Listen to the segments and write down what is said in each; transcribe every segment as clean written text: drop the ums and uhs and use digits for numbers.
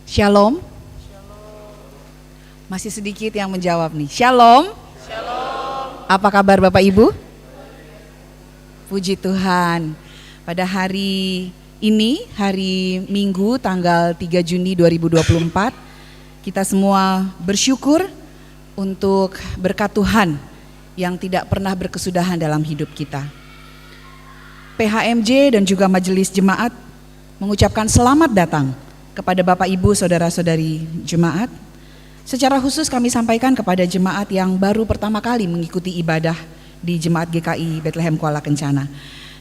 Shalom. Masih sedikit yang menjawab nih. Shalom. Apa kabar Bapak Ibu? Puji Tuhan. Pada hari ini, hari Minggu tanggal 3 Juni 2024, kita semua bersyukur untuk berkat Tuhan yang tidak pernah berkesudahan dalam hidup kita. PHMJ dan juga Majelis Jemaat mengucapkan selamat datang kepada Bapak Ibu, Saudara-saudari Jemaat. Secara khusus kami sampaikan kepada jemaat yang baru pertama kali mengikuti ibadah di Jemaat GKI Bethlehem Kuala Kencana.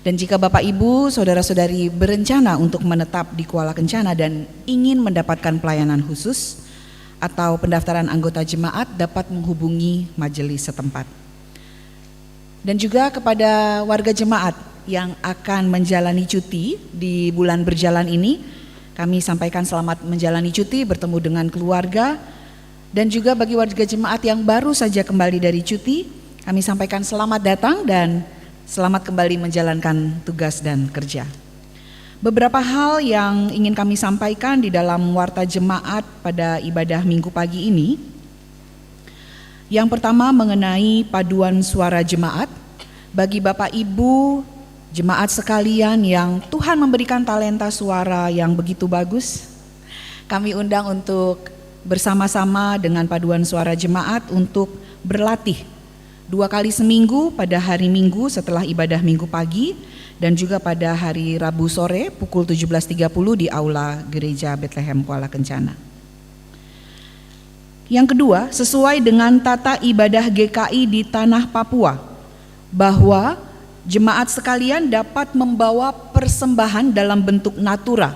Dan jika Bapak Ibu, Saudara-saudari berencana untuk menetap di Kuala Kencana dan ingin mendapatkan pelayanan khusus atau pendaftaran anggota jemaat, dapat menghubungi majelis setempat. Dan juga kepada warga jemaat yang akan menjalani cuti di bulan berjalan ini, kami sampaikan selamat menjalani cuti bertemu dengan keluarga. Dan juga bagi warga jemaat yang baru saja kembali dari cuti, kami sampaikan selamat datang dan selamat kembali menjalankan tugas dan kerja. Beberapa hal yang ingin kami sampaikan di dalam warta jemaat pada ibadah Minggu pagi ini. Yang pertama mengenai paduan suara jemaat. Bagi Bapak Ibu jemaat sekalian yang Tuhan memberikan talenta suara yang begitu bagus, kami undang untuk bersama-sama dengan paduan suara jemaat untuk berlatih 2 kali seminggu pada hari Minggu setelah ibadah Minggu pagi dan juga pada hari Rabu sore pukul 17.30 di Aula Gereja Bethlehem Kuala Kencana. Yang kedua, sesuai dengan tata ibadah GKI di tanah Papua, bahwa jemaat sekalian dapat membawa persembahan dalam bentuk natura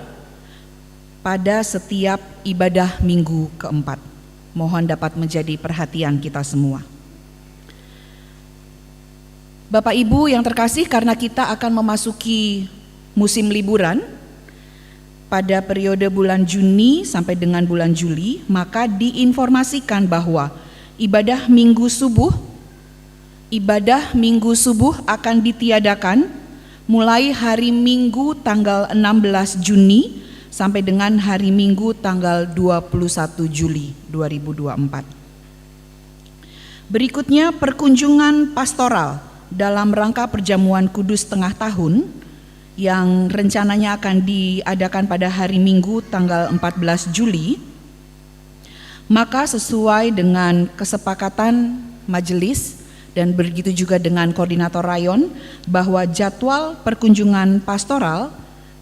pada setiap ibadah Minggu keempat. Mohon dapat menjadi perhatian kita semua. Bapak Ibu yang terkasih, karena kita akan memasuki musim liburan pada periode bulan Juni sampai dengan bulan Juli, maka diinformasikan bahwa ibadah Minggu subuh akan ditiadakan mulai hari Minggu tanggal 16 Juni sampai dengan hari Minggu tanggal 21 Juli 2024. Berikutnya perkunjungan pastoral dalam rangka perjamuan kudus tengah tahun yang rencananya akan diadakan pada hari Minggu tanggal 14 Juli. Maka sesuai dengan kesepakatan majelis dan begitu juga dengan koordinator rayon, bahwa jadwal perkunjungan pastoral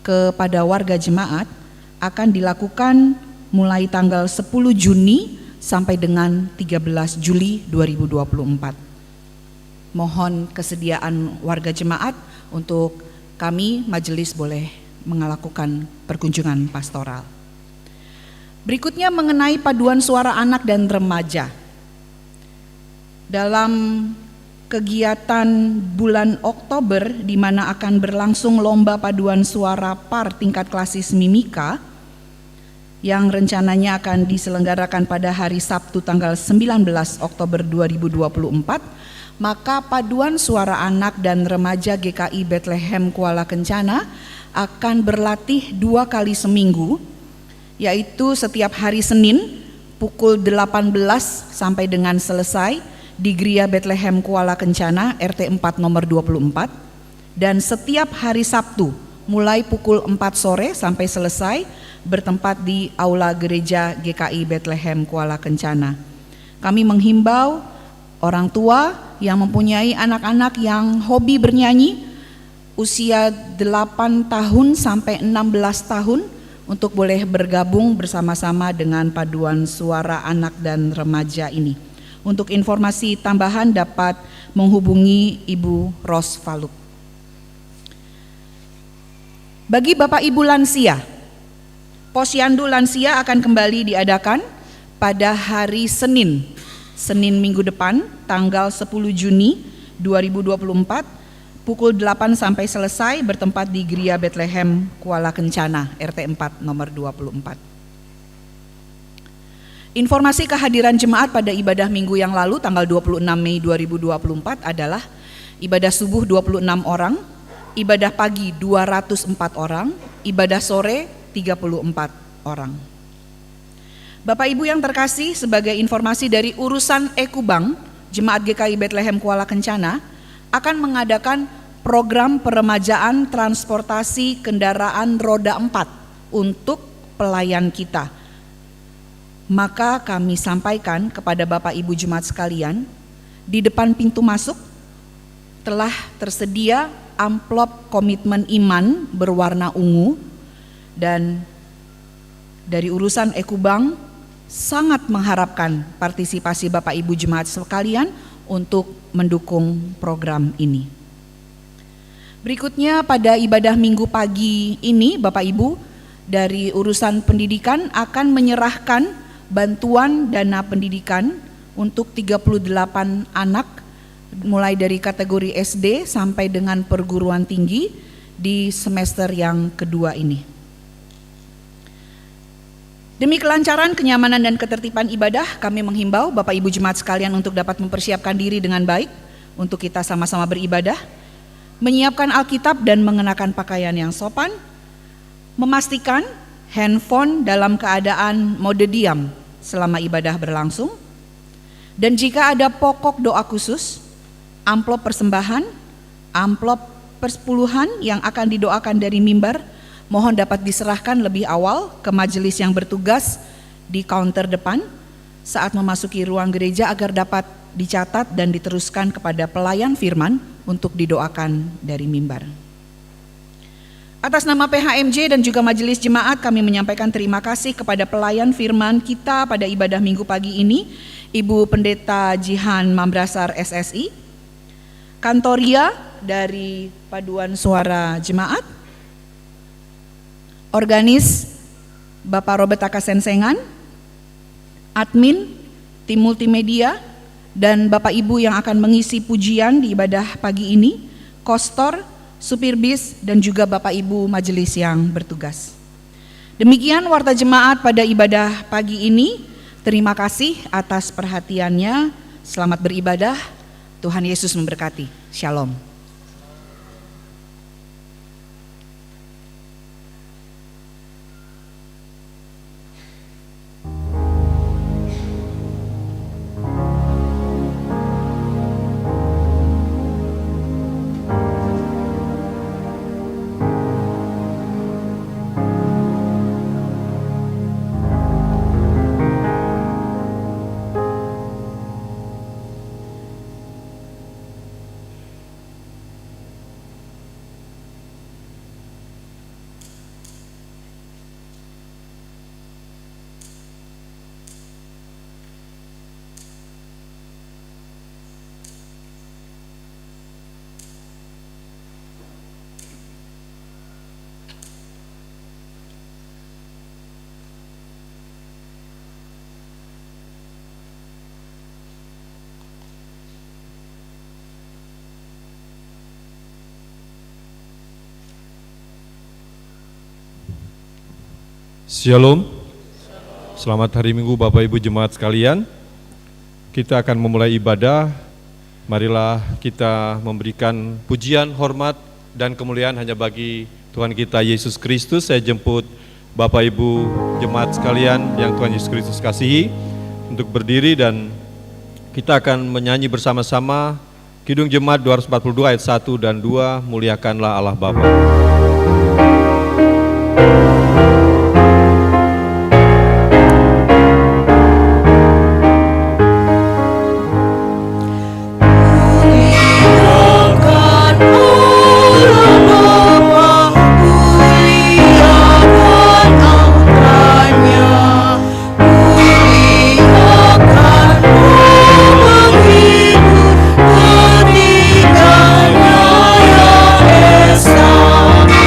kepada warga jemaat akan dilakukan mulai tanggal 10 Juni sampai dengan 13 Juli 2024. Mohon kesediaan warga jemaat untuk kami majelis boleh melakukan perkunjungan pastoral. Berikutnya mengenai paduan suara anak dan remaja. Dalam kegiatan bulan Oktober di mana akan berlangsung lomba paduan suara par tingkat klasis Mimika yang rencananya akan diselenggarakan pada hari Sabtu tanggal 19 Oktober 2024, maka paduan suara anak dan remaja GKI Bethlehem Kuala Kencana akan berlatih 2 kali seminggu, yaitu setiap hari Senin pukul 18 sampai dengan selesai di Gereja Bethlehem Kuala Kencana RT 4 nomor 24, dan setiap hari Sabtu mulai pukul 4 sore sampai selesai bertempat di Aula Gereja GKI Bethlehem Kuala Kencana. Kami menghimbau orang tua yang mempunyai anak-anak yang hobi bernyanyi usia 8 tahun sampai 16 tahun untuk boleh bergabung bersama-sama dengan paduan suara anak dan remaja ini. Untuk informasi tambahan dapat menghubungi Ibu Ros Faluk. Bagi Bapak Ibu lansia, Posyandu lansia akan kembali diadakan pada hari Senin minggu depan tanggal 10 Juni 2024 pukul 8 sampai selesai bertempat di Gereja Bethlehem Kuala Kencana RT 4 nomor 24. Informasi kehadiran jemaat pada ibadah minggu yang lalu tanggal 26 Mei 2024 adalah ibadah subuh 26 orang, ibadah pagi 204 orang, ibadah sore 34 orang. Bapak Ibu yang terkasih, sebagai informasi dari urusan Ekubang, Jemaat GKI Bethlehem Kuala Kencana akan mengadakan program peremajaan transportasi kendaraan roda 4 untuk pelayan kita. Maka kami sampaikan kepada Bapak Ibu Jemaat sekalian, di depan pintu masuk telah tersedia amplop komitmen iman berwarna ungu, dan dari urusan Ekubang sangat mengharapkan partisipasi Bapak Ibu Jemaat sekalian untuk mendukung program ini. Berikutnya pada ibadah Minggu pagi ini Bapak Ibu dari urusan pendidikan akan menyerahkan bantuan dana pendidikan untuk 38 anak mulai dari kategori SD sampai dengan perguruan tinggi di semester yang kedua ini. Demi kelancaran, kenyamanan, dan ketertiban ibadah, kami menghimbau Bapak Ibu Jemaat sekalian untuk dapat mempersiapkan diri dengan baik untuk kita sama-sama beribadah, menyiapkan Alkitab dan mengenakan pakaian yang sopan, memastikan handphone dalam keadaan mode diam selama ibadah berlangsung, dan jika ada pokok doa khusus, amplop persembahan, amplop persepuluhan yang akan didoakan dari mimbar, mohon dapat diserahkan lebih awal ke majelis yang bertugas di kaunter depan saat memasuki ruang gereja agar dapat dicatat dan diteruskan kepada pelayan firman untuk didoakan dari mimbar. Atas nama PHMJ dan juga majelis jemaat, kami menyampaikan terima kasih kepada pelayan firman kita pada ibadah Minggu pagi ini, Ibu Pendeta Jihan Mambrasar SSI, Kantoria dari Paduan Suara Jemaat, organis Bapak Robert Akasensengan, admin, tim multimedia, dan Bapak Ibu yang akan mengisi pujian di ibadah pagi ini, kostor, supir bis, dan juga Bapak Ibu majelis yang bertugas. Demikian warta jemaat pada ibadah pagi ini. Terima kasih atas perhatiannya. Selamat beribadah. Tuhan Yesus memberkati. Shalom. Shalom. Selamat hari Minggu Bapak Ibu Jemaat sekalian. Kita akan memulai ibadah. Marilah kita memberikan pujian, hormat, dan kemuliaan hanya bagi Tuhan kita Yesus Kristus. Saya jemput Bapak Ibu Jemaat sekalian yang Tuhan Yesus Kristus kasihi untuk berdiri, dan kita akan menyanyi bersama-sama Kidung Jemaat 242 ayat 1 dan 2, Muliakanlah Allah Bapa. Esa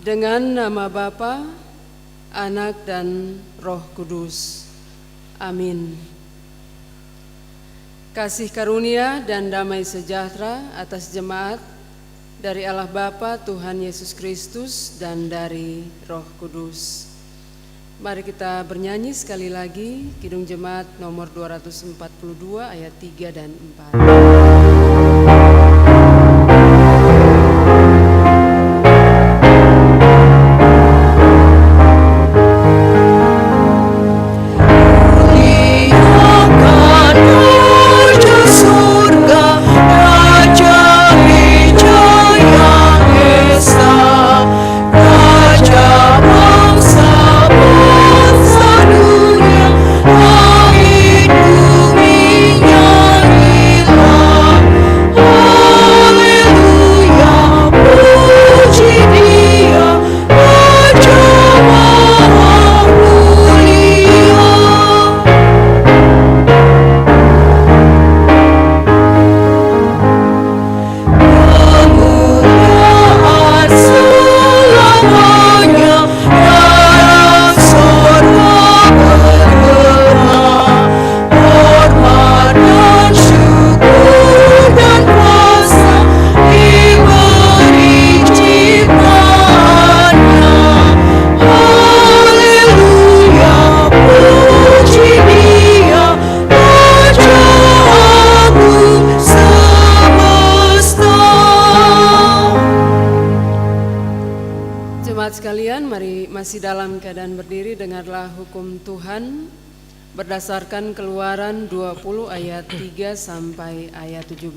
Dengan nama Bapa, Anak, dan Roh Kudus. Amin. Kasih karunia dan damai sejahtera atas jemaat dari Allah Bapa, Tuhan Yesus Kristus, dan dari Roh Kudus. Mari kita bernyanyi sekali lagi Kidung Jemaat nomor 242 ayat 3 dan 4. Masih dalam keadaan berdiri, dengarlah hukum Tuhan berdasarkan Keluaran 20 ayat 3 sampai ayat 17.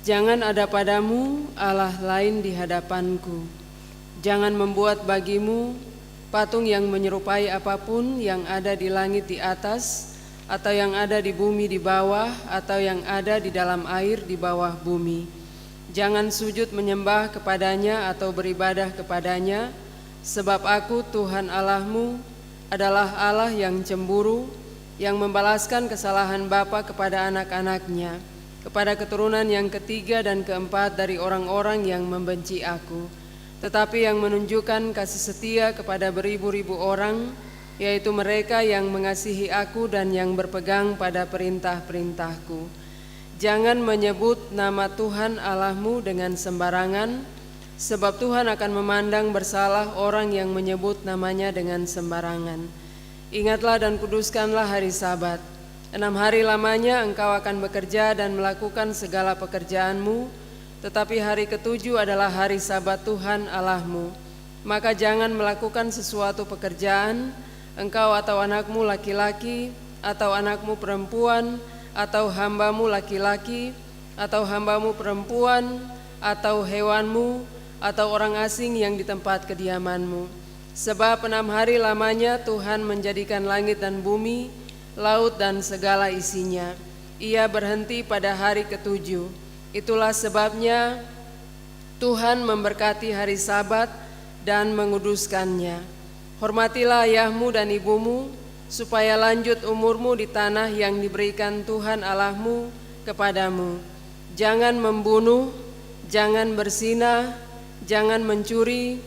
Jangan ada padamu Allah lain di hadapanku. Jangan membuat bagimu patung yang menyerupai apapun yang ada di langit di atas, atau yang ada di bumi di bawah, atau yang ada di dalam air di bawah bumi. Jangan sujud menyembah kepadanya atau beribadah kepadanya, sebab aku Tuhan Allahmu adalah Allah yang cemburu, yang membalaskan kesalahan bapa kepada anak-anaknya, kepada keturunan yang ketiga dan keempat dari orang-orang yang membenci aku, tetapi yang menunjukkan kasih setia kepada beribu-ribu orang, yaitu mereka yang mengasihi aku dan yang berpegang pada perintah-perintahku. Jangan menyebut nama Tuhan Allahmu dengan sembarangan, sebab Tuhan akan memandang bersalah orang yang menyebut namanya dengan sembarangan. Ingatlah dan kuduskanlah hari Sabat. 6 hari lamanya engkau akan bekerja dan melakukan segala pekerjaanmu, tetapi hari ketujuh adalah hari Sabat Tuhan Allahmu. Maka jangan melakukan sesuatu pekerjaan, engkau atau anakmu laki-laki, atau anakmu perempuan, atau hambamu laki-laki, atau hambamu perempuan, atau hewanmu, atau orang asing yang di tempat kediamanmu. Sebab 6 hari lamanya Tuhan menjadikan langit dan bumi, laut dan segala isinya. Ia berhenti pada hari ketujuh. Itulah sebabnya Tuhan memberkati hari Sabat dan menguduskannya. Hormatilah ayahmu dan ibumu, supaya lanjut umurmu di tanah yang diberikan Tuhan Allahmu kepadamu. Jangan membunuh, jangan berzina, jangan mencuri,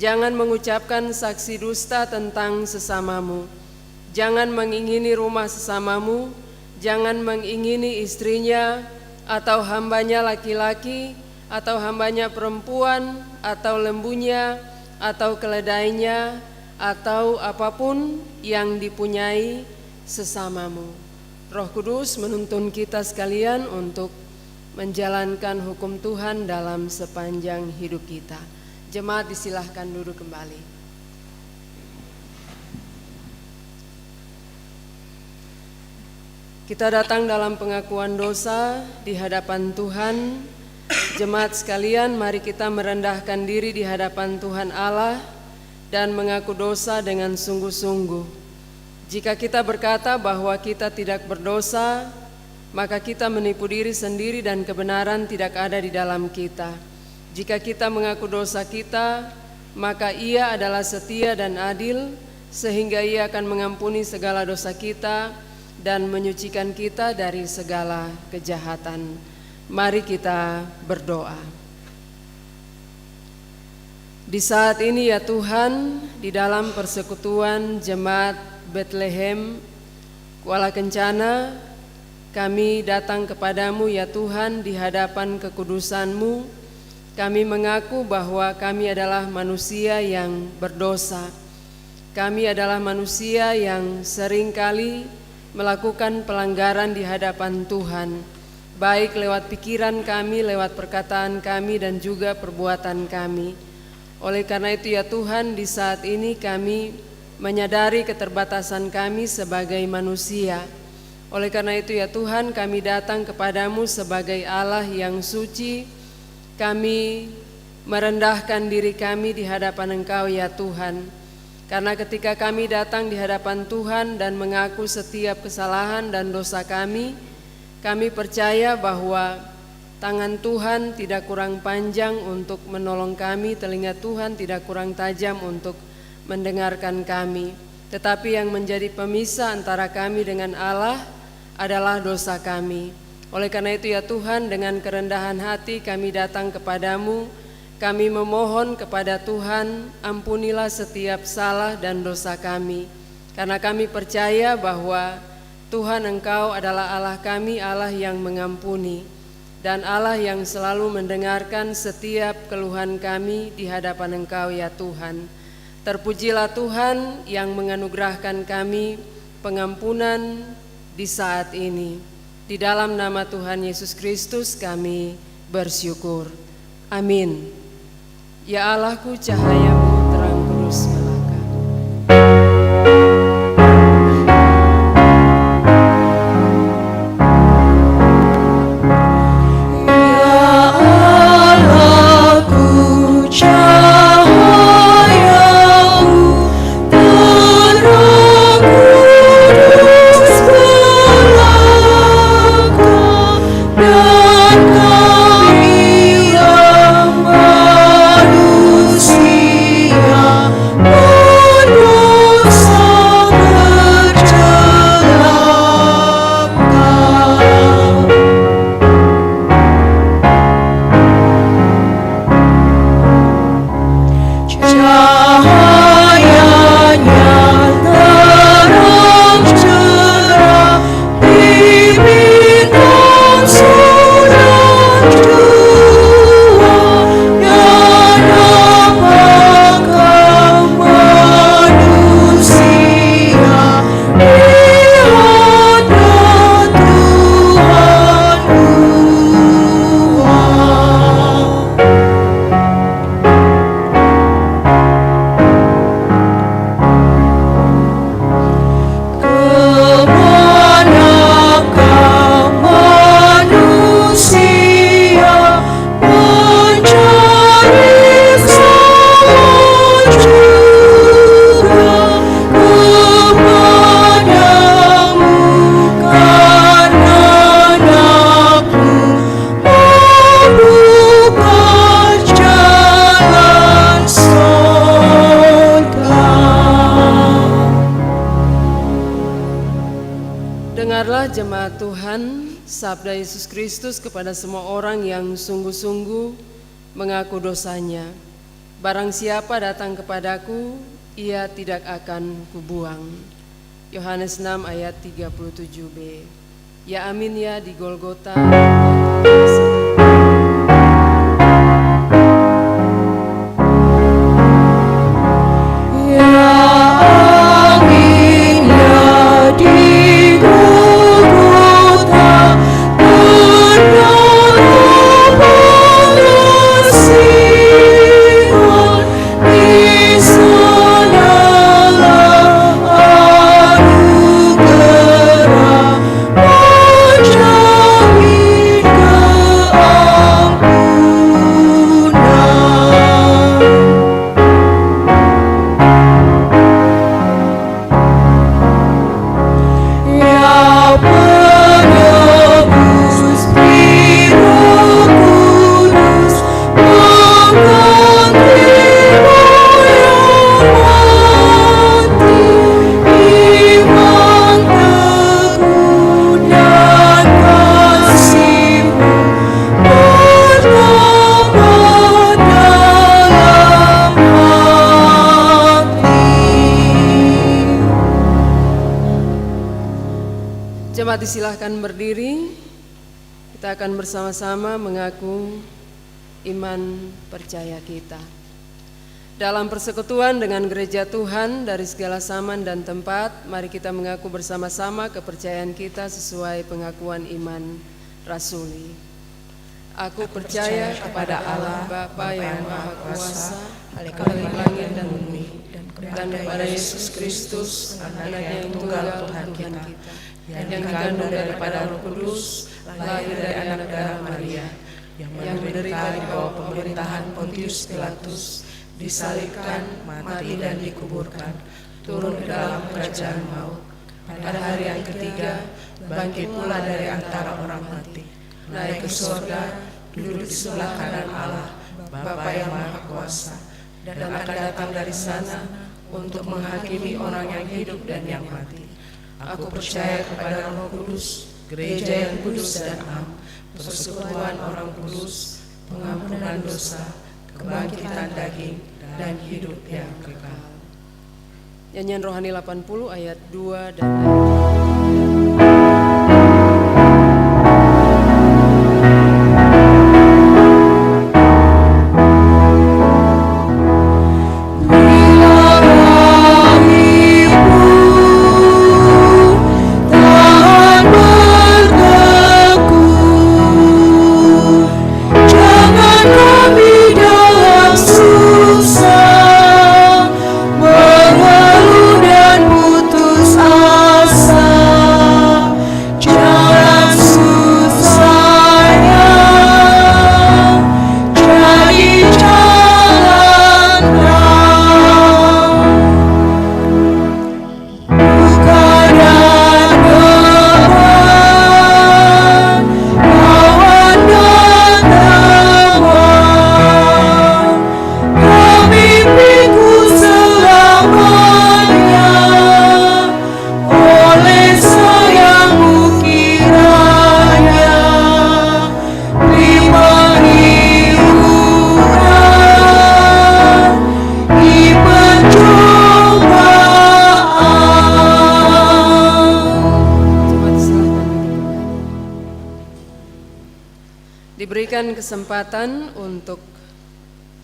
jangan mengucapkan saksi dusta tentang sesamamu, jangan mengingini rumah sesamamu, jangan mengingini istrinya, atau hambanya laki-laki, atau hambanya perempuan, atau lembunya, atau keledainya, atau apapun yang dipunyai sesamamu. Roh Kudus menuntun kita sekalian untuk menjalankan hukum Tuhan dalam sepanjang hidup kita. Jemaat disilahkan duduk kembali. Kita datang dalam pengakuan dosa di hadapan Tuhan. Jemaat sekalian, mari kita merendahkan diri di hadapan Tuhan Allah dan mengaku dosa dengan sungguh-sungguh. Jika kita berkata bahwa kita tidak berdosa, maka kita menipu diri sendiri dan kebenaran tidak ada di dalam kita. Jika kita mengaku dosa kita, maka Ia adalah setia dan adil, sehingga Ia akan mengampuni segala dosa kita dan menyucikan kita dari segala kejahatan. Mari kita berdoa. Di saat ini ya Tuhan, di dalam persekutuan Jemaat Bethlehem Kuala Kencana, kami datang kepadamu ya Tuhan di hadapan kekudusan-Mu. Kami mengaku bahwa kami adalah manusia yang berdosa. Kami adalah manusia yang seringkali melakukan pelanggaran di hadapan Tuhan, baik lewat pikiran kami, lewat perkataan kami, dan juga perbuatan kami. Oleh karena itu ya Tuhan, di saat ini kami menyadari keterbatasan kami sebagai manusia. Oleh karena itu ya Tuhan, kami datang kepadamu sebagai Allah yang suci. Kami merendahkan diri kami di hadapan Engkau ya Tuhan. Karena ketika kami datang di hadapan Tuhan dan mengaku setiap kesalahan dan dosa kami percaya bahwa tangan Tuhan tidak kurang panjang untuk menolong kami, telinga Tuhan tidak kurang tajam untuk mendengarkan kami. Tetapi yang menjadi pemisah antara kami dengan Allah adalah dosa kami. Oleh karena itu ya Tuhan, dengan kerendahan hati kami datang kepadamu. Kami memohon kepada Tuhan, ampunilah setiap salah dan dosa kami. Karena kami percaya bahwa Tuhan Engkau adalah Allah kami, Allah yang mengampuni, dan Allah yang selalu mendengarkan setiap keluhan kami di hadapan Engkau ya Tuhan. Terpujilah Tuhan yang menganugerahkan kami pengampunan di saat ini. Di dalam nama Tuhan Yesus Kristus kami bersyukur. Amin. Ya Allahku, cahayamu terang terus melaka. Jemaat Tuhan, sabda Yesus Kristus kepada semua orang yang sungguh-sungguh mengaku dosanya. Barang siapa datang kepadaku, ia tidak akan kubuang. Yohanes 6 ayat 37b. Ya amin ya di Golgota. Oh Jemaat disilahkan berdiri. Kita akan bersama-sama mengaku iman percaya kita. Dalam persekutuan dengan gereja Tuhan dari segala zaman dan tempat, mari kita mengaku bersama-sama kepercayaan kita sesuai pengakuan iman rasuli. Aku percaya kepada Allah Bapa yang Maha Kuasa, Khalik langit dan bumi, dan kepada Yesus Kristus, Anaknya yang tunggal Tuhan kita, yang dikandung daripada Roh Kudus, lahir dari anak darah Maria, yang menderita di bawah pemerintahan Pontius Pilatus, disalibkan, mati dan dikuburkan, turun ke dalam kerajaan maut. Pada hari yang ketiga, bangkit pula dari antara orang mati, naik ke surga, duduk di sebelah kanan Allah, Bapa yang Maha Kuasa, dan akan datang dari sana untuk menghakimi orang yang hidup dan yang mati. Aku percaya kepada Roh Kudus, gereja yang kudus dan am, persekutuan orang kudus, pengampunan dosa, kebangkitan daging, dan hidup yang kekal. Nyanyian Rohani 80 ayat 2 dan ayat 3. Diberikan kesempatan untuk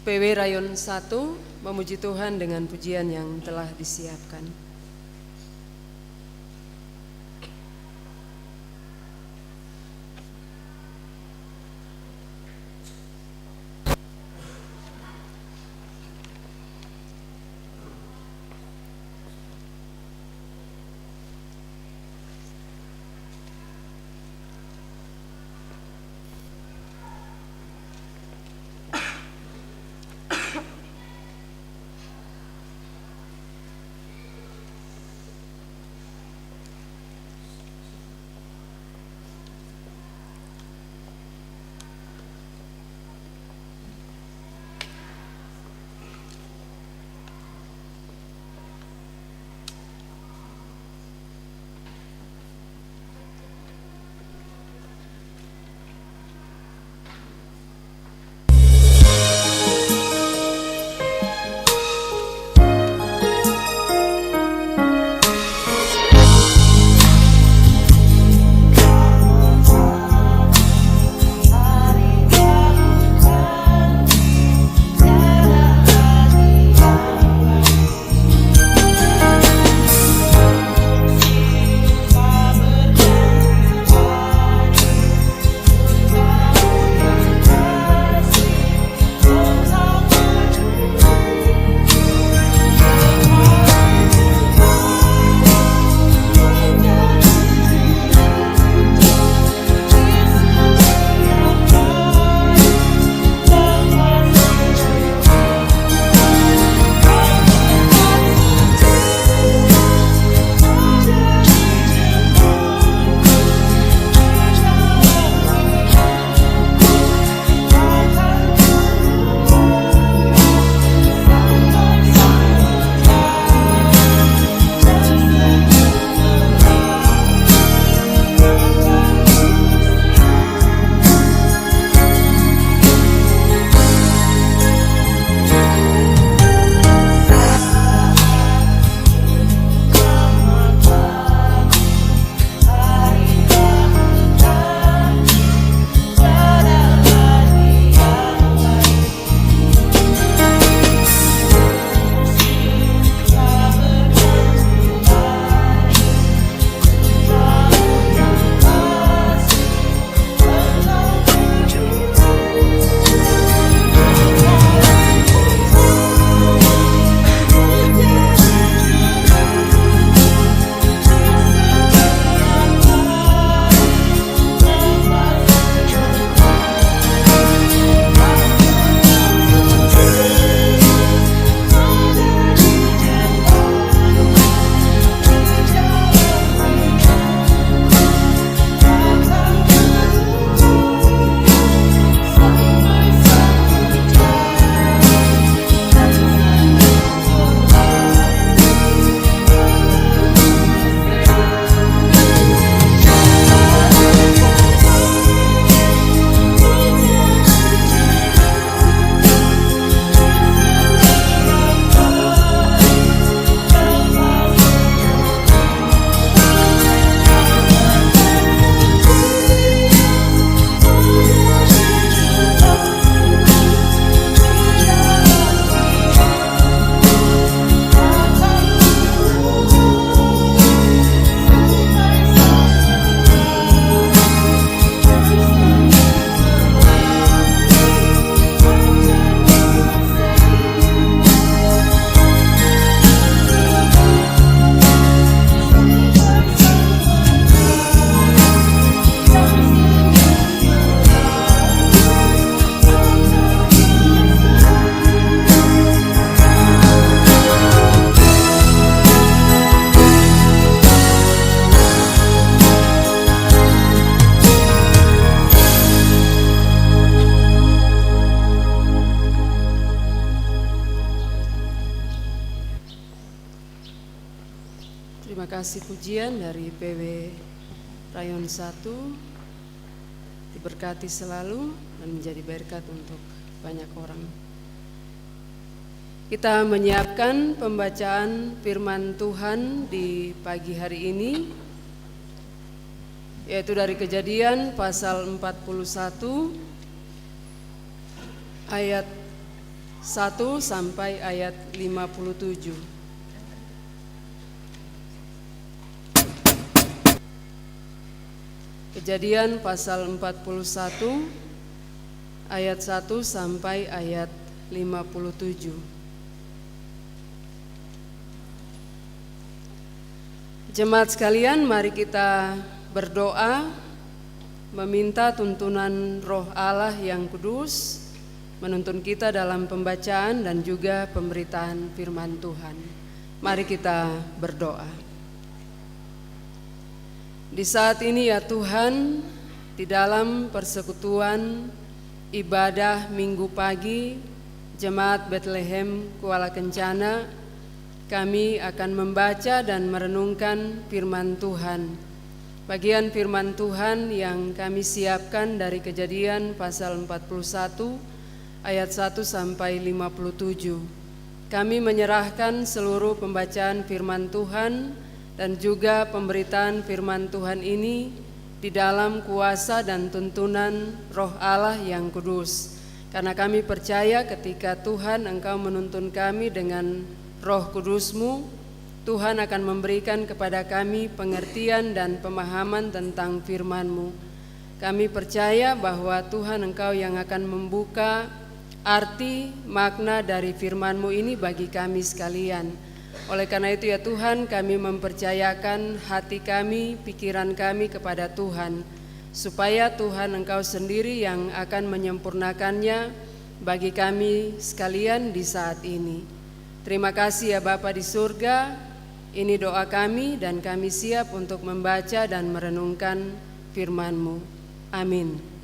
PW Rayon 1 memuji Tuhan dengan pujian yang telah disiapkan. Terima kasih pujian dari PW Rayon 1, diberkati selalu dan menjadi berkat untuk banyak orang. Kita menyiapkan pembacaan firman Tuhan di pagi hari ini, yaitu dari Kejadian pasal 41 ayat 1 sampai ayat 57. Kejadian pasal 41 ayat 1 sampai ayat 57. Jemaat sekalian, mari kita berdoa meminta tuntunan Roh Allah yang kudus menuntun kita dalam pembacaan dan juga pemberitaan firman Tuhan. Mari kita berdoa. Di saat ini ya Tuhan, di dalam persekutuan ibadah minggu pagi Jemaat Bethlehem Kuala Kencana, kami akan membaca dan merenungkan firman Tuhan. Bagian firman Tuhan yang kami siapkan dari Kejadian pasal 41 ayat 1 sampai 57. Kami menyerahkan seluruh pembacaan firman Tuhan dan juga pemberitaan firman Tuhan ini di dalam kuasa dan tuntunan Roh Allah yang kudus. Karena kami percaya ketika Tuhan Engkau menuntun kami dengan Roh Kudus-Mu, Tuhan akan memberikan kepada kami pengertian dan pemahaman tentang firman-Mu. Kami percaya bahwa Tuhan Engkau yang akan membuka arti makna dari firman-Mu ini bagi kami sekalian. Oleh karena itu ya Tuhan, kami mempercayakan hati kami, pikiran kami kepada Tuhan, supaya Tuhan Engkau sendiri yang akan menyempurnakannya bagi kami sekalian di saat ini. Terima kasih ya Bapa di surga, ini doa kami dan kami siap untuk membaca dan merenungkan firman-Mu. Amin.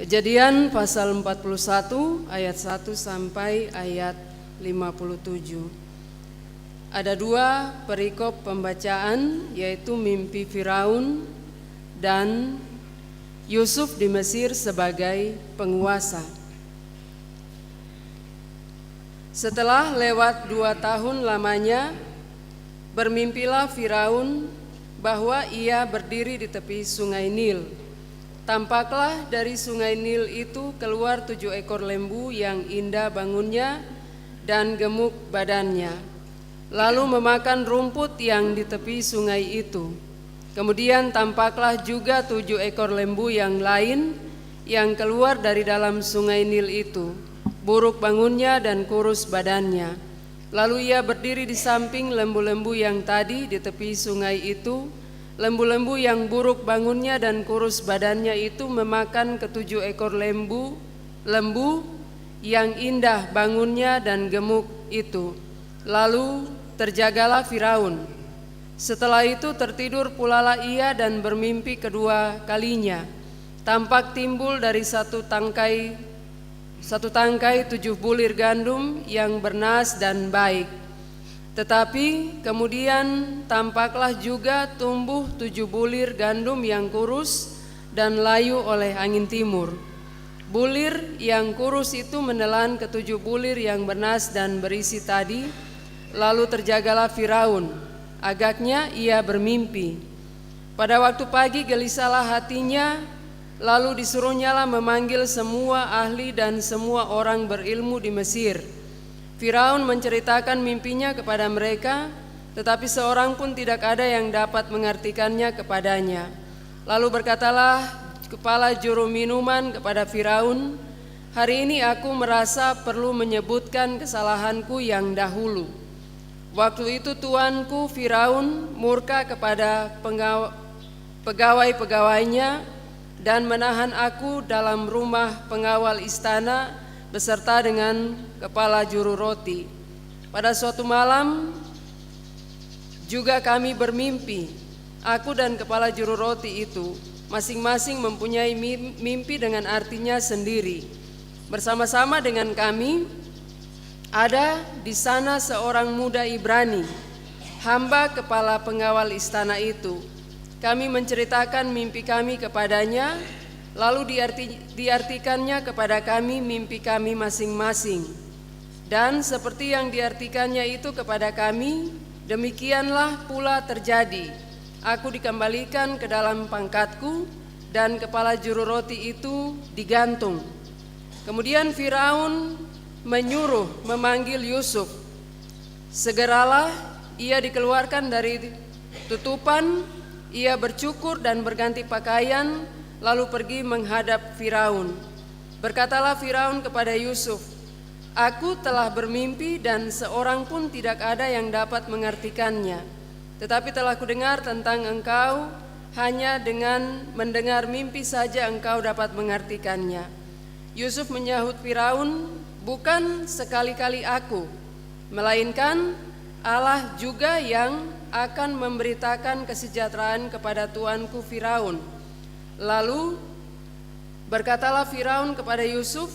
Kejadian pasal 41 ayat 1 sampai ayat 57. Ada dua perikop pembacaan, yaitu mimpi Firaun dan Yusuf di Mesir sebagai penguasa. Setelah lewat 2 tahun lamanya, bermimpilah Firaun bahwa ia berdiri di tepi sungai Nil. Tampaklah dari sungai Nil itu keluar 7 ekor lembu yang indah bangunnya dan gemuk badannya, lalu memakan rumput yang di tepi sungai itu. Kemudian tampaklah juga 7 ekor lembu yang lain yang keluar dari dalam sungai Nil itu, buruk bangunnya dan kurus badannya. Lalu ia berdiri di samping lembu-lembu yang tadi di tepi sungai itu. Lembu-lembu yang buruk bangunnya dan kurus badannya itu memakan ke-7 ekor lembu yang indah bangunnya dan gemuk itu. Lalu terjagalah Firaun. Setelah itu tertidur pulalah ia dan bermimpi kedua kalinya. Tampak timbul dari satu tangkai 7 bulir gandum yang bernas dan baik. Tetapi kemudian tampaklah juga tumbuh 7 bulir gandum yang kurus dan layu oleh angin timur. Bulir yang kurus itu menelan ke-7 bulir yang bernas dan berisi tadi. Lalu terjagalah Firaun, agaknya ia bermimpi. Pada waktu pagi gelisahlah hatinya, lalu disuruhnyalah memanggil semua ahli dan semua orang berilmu di Mesir. Firaun menceritakan mimpinya kepada mereka, tetapi seorang pun tidak ada yang dapat mengartikannya kepadanya. Lalu berkatalah kepala juru minuman kepada Firaun, "Hari ini aku merasa perlu menyebutkan kesalahanku yang dahulu. Waktu itu tuanku Firaun murka kepada pegawai-pegawainya dan menahan aku dalam rumah pengawal istana beserta dengan kepala juru roti. Pada suatu malam juga kami bermimpi, aku dan kepala juru roti itu masing-masing mempunyai mimpi dengan artinya sendiri. Bersama-sama dengan kami, Ada di sana seorang muda Ibrani, hamba kepala pengawal istana itu. Kami menceritakan mimpi kami kepadanya, lalu diartikannya kepada kami mimpi kami masing-masing. Dan seperti yang diartikannya itu kepada kami, demikianlah pula terjadi. Aku dikembalikan ke dalam pangkatku, dan kepala juru roti itu digantung. Kemudian Firaun menyuruh memanggil Yusuf. Segeralah ia dikeluarkan dari tutupan, ia bercukur dan berganti pakaian, lalu pergi menghadap Firaun. Berkatalah Firaun kepada Yusuf, "Aku telah bermimpi dan seorang pun tidak ada yang dapat mengartikannya. Tetapi telah kudengar tentang engkau, hanya dengan mendengar mimpi saja engkau dapat mengartikannya." Yusuf menyahut Firaun, "Bukan sekali-kali aku, melainkan Allah juga yang akan memberitakan kesejahteraan kepada tuanku Firaun." Lalu berkatalah Firaun kepada Yusuf,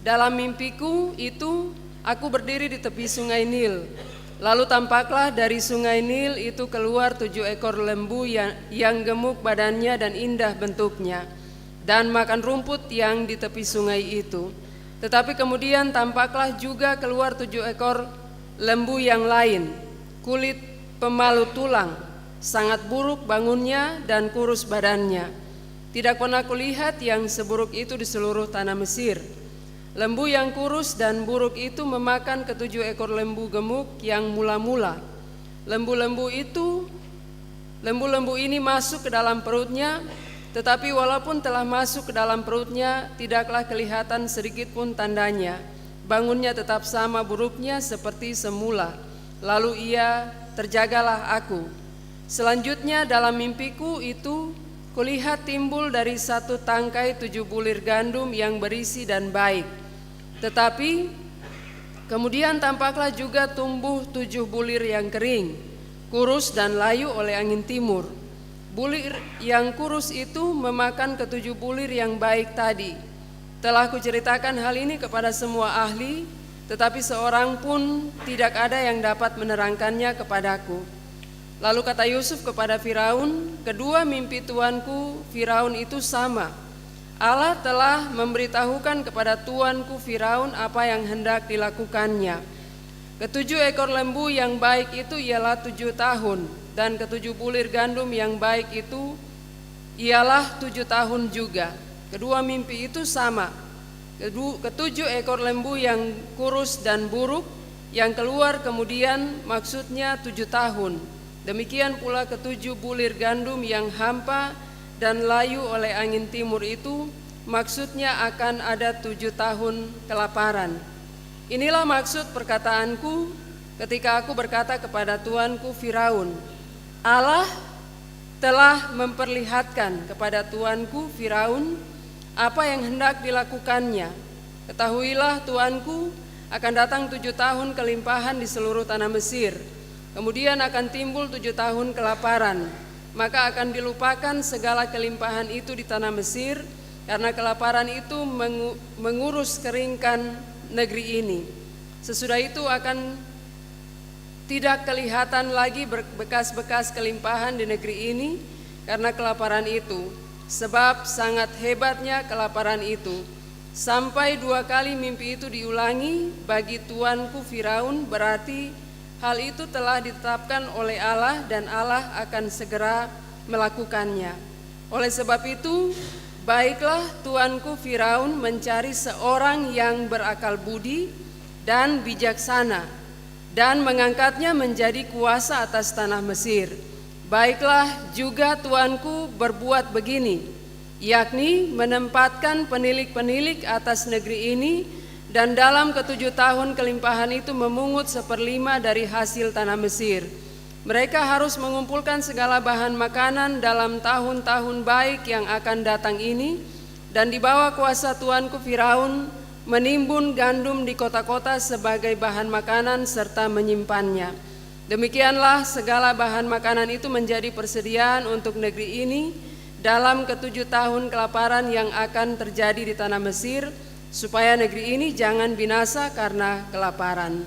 "Dalam mimpiku itu aku berdiri di tepi sungai Nil. Lalu tampaklah dari sungai Nil itu keluar 7 ekor lembu yang gemuk badannya dan indah bentuknya, dan makan rumput yang di tepi sungai itu. Tetapi kemudian tampaklah juga keluar 7 ekor lembu yang lain, kulit pemalu tulang, sangat buruk bangunnya dan kurus badannya. Tidak pernah kulihat yang seburuk itu di seluruh tanah Mesir. Lembu yang kurus dan buruk itu memakan ke-7 ekor lembu gemuk yang mula-mula. Lembu-lembu ini masuk ke dalam perutnya, tetapi walaupun telah masuk ke dalam perutnya, tidaklah kelihatan sedikit pun tandanya. Bangunnya tetap sama buruknya seperti semula. Lalu ia, terjagalah aku. Selanjutnya dalam mimpiku itu, kulihat timbul dari satu tangkai 7 bulir gandum yang berisi dan baik. Tetapi kemudian tampaklah juga tumbuh 7 bulir yang kering, kurus dan layu oleh angin timur. Bulir yang kurus itu memakan ke-7 bulir yang baik tadi. Telah kuceritakan hal ini kepada semua ahli, tetapi seorang pun tidak ada yang dapat menerangkannya kepadaku." Lalu kata Yusuf kepada Firaun, "Kedua mimpi tuanku Firaun itu sama. Allah telah memberitahukan kepada tuanku Firaun apa yang hendak dilakukannya. Ke-7 ekor lembu yang baik itu ialah 7 tahun, dan ke-7 bulir gandum yang baik itu ialah 7 tahun juga. Kedua mimpi itu sama. Ke-7 ekor lembu yang kurus dan buruk yang keluar kemudian maksudnya 7 tahun. Demikian pula ke-7 bulir gandum yang hampa dan layu oleh angin timur itu maksudnya akan ada 7 tahun kelaparan. Inilah maksud perkataanku ketika aku berkata kepada tuanku Firaun, Allah telah memperlihatkan kepada tuanku Firaun apa yang hendak dilakukannya. Ketahuilah tuanku, akan datang 7 tahun kelimpahan di seluruh tanah Mesir. Kemudian akan timbul 7 tahun kelaparan. Maka akan dilupakan segala kelimpahan itu di tanah Mesir, karena kelaparan itu mengurus keringkan negeri ini. Sesudah itu akan tidak kelihatan lagi bekas-bekas kelimpahan di negeri ini karena kelaparan itu, sebab sangat hebatnya kelaparan itu. Sampai 2 kali mimpi itu diulangi bagi tuanku Firaun, berarti hal itu telah ditetapkan oleh Allah dan Allah akan segera melakukannya. Oleh sebab itu, baiklah tuanku Firaun mencari seorang yang berakal budi dan bijaksana dan mengangkatnya menjadi kuasa atas tanah Mesir. Baiklah juga tuanku berbuat begini, yakni menempatkan penilik-penilik atas negeri ini, dan dalam ke-7 tahun kelimpahan itu memungut 1/5 dari hasil tanah Mesir. Mereka harus mengumpulkan segala bahan makanan dalam tahun-tahun baik yang akan datang ini, dan di bawah kuasa tuanku Firaun menimbun gandum di kota-kota sebagai bahan makanan serta menyimpannya. Demikianlah segala bahan makanan itu menjadi persediaan untuk negeri ini dalam ke-7 tahun kelaparan yang akan terjadi di tanah Mesir, supaya negeri ini jangan binasa karena kelaparan.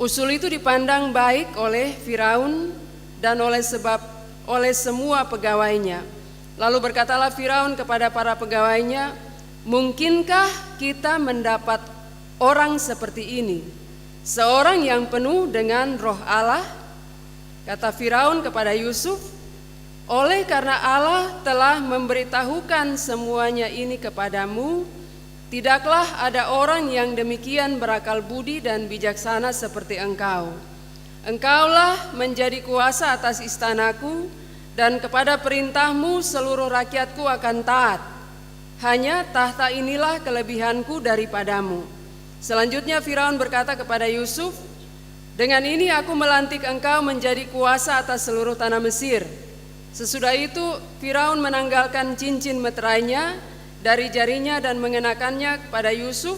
Usul itu dipandang baik oleh Firaun dan oleh semua pegawainya. Lalu berkatalah Firaun kepada para pegawainya, "Mungkinkah kita mendapat orang seperti ini, seorang yang penuh dengan roh Allah?" Kata Firaun kepada Yusuf, "Oleh karena Allah telah memberitahukan semuanya ini kepadamu, tidaklah ada orang yang demikian berakal budi dan bijaksana seperti engkau. Engkaulah menjadi kuasa atas istanaku, dan kepada perintahmu seluruh rakyatku akan taat. Hanya tahta inilah kelebihanku daripadamu." Selanjutnya Firaun berkata kepada Yusuf, "Dengan ini aku melantik engkau menjadi kuasa atas seluruh tanah Mesir." Sesudah itu Firaun menanggalkan cincin meterainya dari jarinya dan mengenakannya kepada Yusuf.